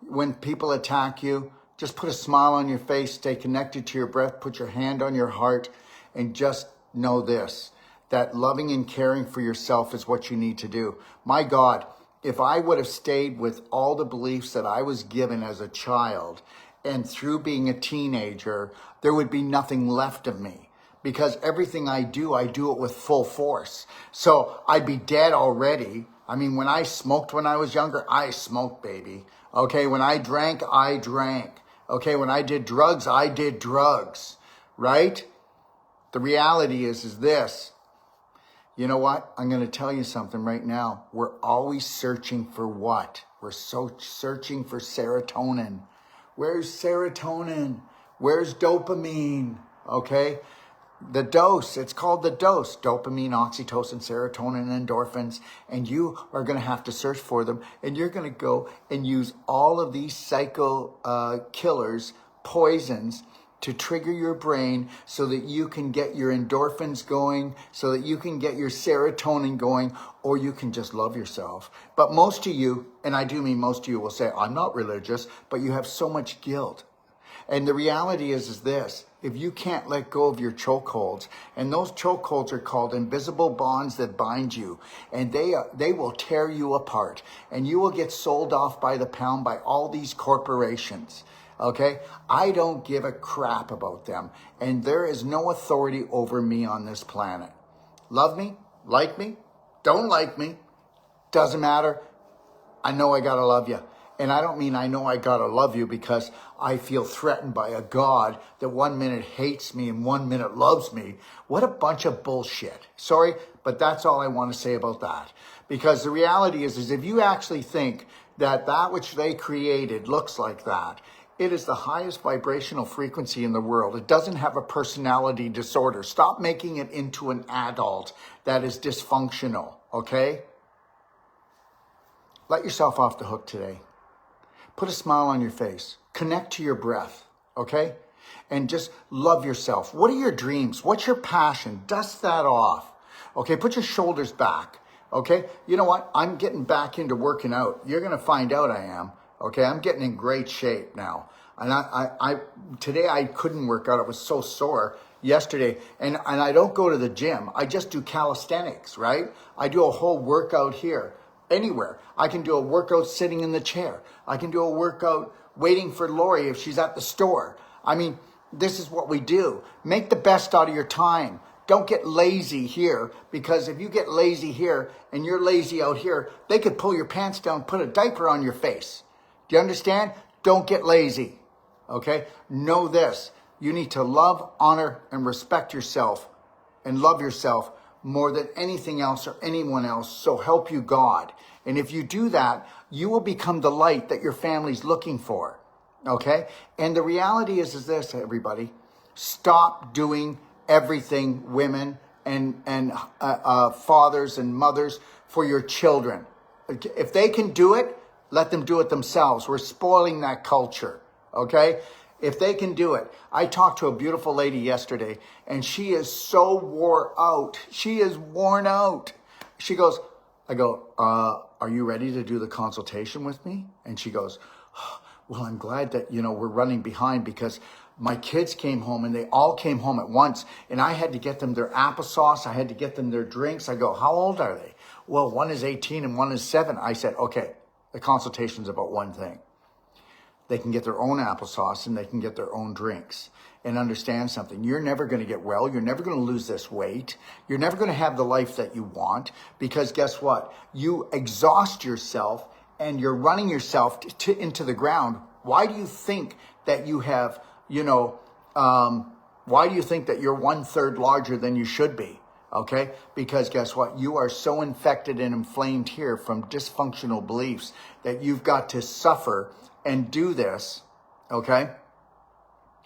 when people attack you, just put a smile on your face, stay connected to your breath, put your hand on your heart, and just know this, that loving and caring for yourself is what you need to do. My God, if I would have stayed with all the beliefs that I was given as a child and through being a teenager, there would be nothing left of me. Because everything I do it with full force. So I'd be dead already. I mean, when I smoked when I was younger, I smoked, baby. Okay, when I drank, I drank. Okay, when I did drugs, I did drugs, right? The reality is this. You know what? I'm going to tell you something right now. We're always searching for what? We're searching for serotonin. Where's serotonin? Where's dopamine? Okay? The dose, it's called the dose, dopamine, oxytocin, serotonin, endorphins, and you are going to have to search for them, and you're going to go and use all of these psycho killers, poisons, to trigger your brain so that you can get your endorphins going, so that you can get your serotonin going, or you can just love yourself. But most of you, and I do mean most of you, will say, I'm not religious, but you have so much guilt. And the reality is this, if you can't let go of your chokeholds, and those chokeholds are called invisible bonds that bind you, and they will tear you apart, and you will get sold off by the pound by all these corporations, okay? I don't give a crap about them, and there is no authority over me on this planet. Love me, don't like me, doesn't matter. I know I gotta love you. And I don't mean I know I gotta love you because I feel threatened by a God that 1 minute hates me and 1 minute loves me. What a bunch of bullshit. Sorry, but that's all I want to say about that. Because the reality is if you actually think that which they created looks like that, it is the highest vibrational frequency in the world. It doesn't have a personality disorder. Stop making it into an adult that is dysfunctional, okay? Let yourself off the hook today. Put a smile on your face. Connect to your breath, okay? And just love yourself. What are your dreams? What's your passion? Dust that off, okay? Put your shoulders back, okay? You know what? I'm getting back into working out. You're going to find out I am, okay? I'm getting in great shape now. And today I couldn't work out. I was so sore yesterday. And I don't go to the gym. I just do calisthenics, right? I do a whole workout here. Anywhere. I can do a workout sitting in the chair. I can do a workout waiting for Lori if she's at the store. I mean, this is what we do. Make the best out of your time. Don't get lazy here, because if you get lazy here and you're lazy out here, they could pull your pants down, put a diaper on your face. Do you understand? Don't get lazy. Okay? Know this. You need to love, honor, and respect yourself and love yourself more than anything else or anyone else, so help you God. And if you do that, you will become the light that your family's looking for, okay? And the reality is this, everybody. Stop doing everything women and fathers and mothers for your children. If they can do it, let them do it themselves. We're spoiling that culture, okay? If they can do it. I talked to a beautiful lady yesterday, and she is so wore out. She is worn out. She goes, I go, are you ready to do the consultation with me? And she goes, well, I'm glad that, we're running behind because my kids came home and they all came home at once, and I had to get them their applesauce. I had to get them their drinks. I go, how old are they? Well, one is 18 and one is 7. I said, okay, the consultation's about one thing. They can get their own applesauce and they can get their own drinks. And understand something. You're never going to get well. You're never going to lose this weight. You're never going to have the life that you want, because guess what? You exhaust yourself and you're running yourself into the ground. Why do you think that you have, why do you think that you're 1/3 larger than you should be? Okay? Because guess what? You are so infected and inflamed here from dysfunctional beliefs that you've got to suffer and do this, okay?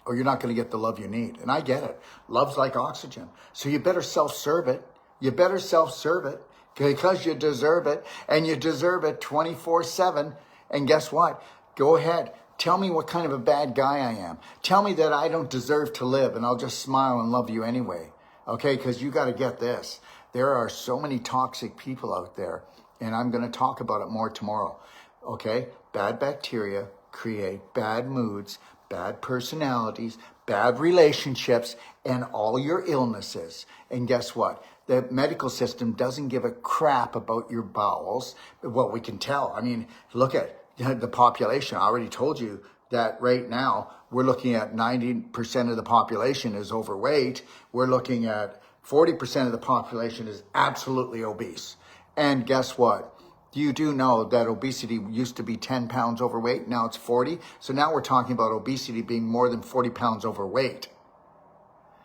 Or you're not going to get the love you need. And I get it. Love's like oxygen. So you better self-serve it. You better self-serve it because you deserve it. And you deserve it 24/7. And guess what? Go ahead. Tell me what kind of a bad guy I am. Tell me that I don't deserve to live, and I'll just smile and love you anyway. Okay? Because you got to get this. There are so many toxic people out there. And I'm going to talk about it more tomorrow. Okay? Bad bacteria create bad moods, bad personalities, bad relationships, and all your illnesses. And guess what? The medical system doesn't give a crap about your bowels. What we can tell. I mean, look at the population. I already told you that right now we're looking at 90% of the population is overweight. We're looking at 40% of the population is absolutely obese. And guess what? You do know that obesity used to be 10 pounds overweight. Now it's 40. So now we're talking about obesity being more than 40 pounds overweight.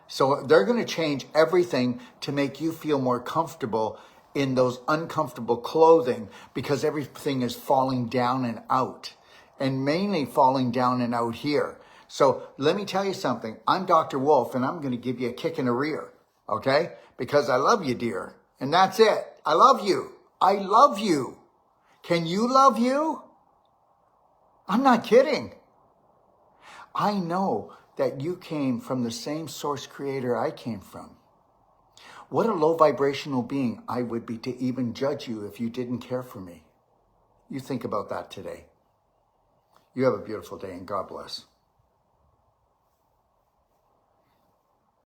So they're going to change everything to make you feel more comfortable in those uncomfortable clothing, because everything is falling down and out, and mainly falling down and out here. So let me tell you something. I'm Dr. Wolf, and I'm going to give you a kick in the rear, okay? Because I love you, dear. And that's it. I love you. I love you. Can you love you? I'm not kidding. I know that you came from the same source creator I came from. What a low vibrational being I would be to even judge you if you didn't care for me. You think about that today. You have a beautiful day, and God bless.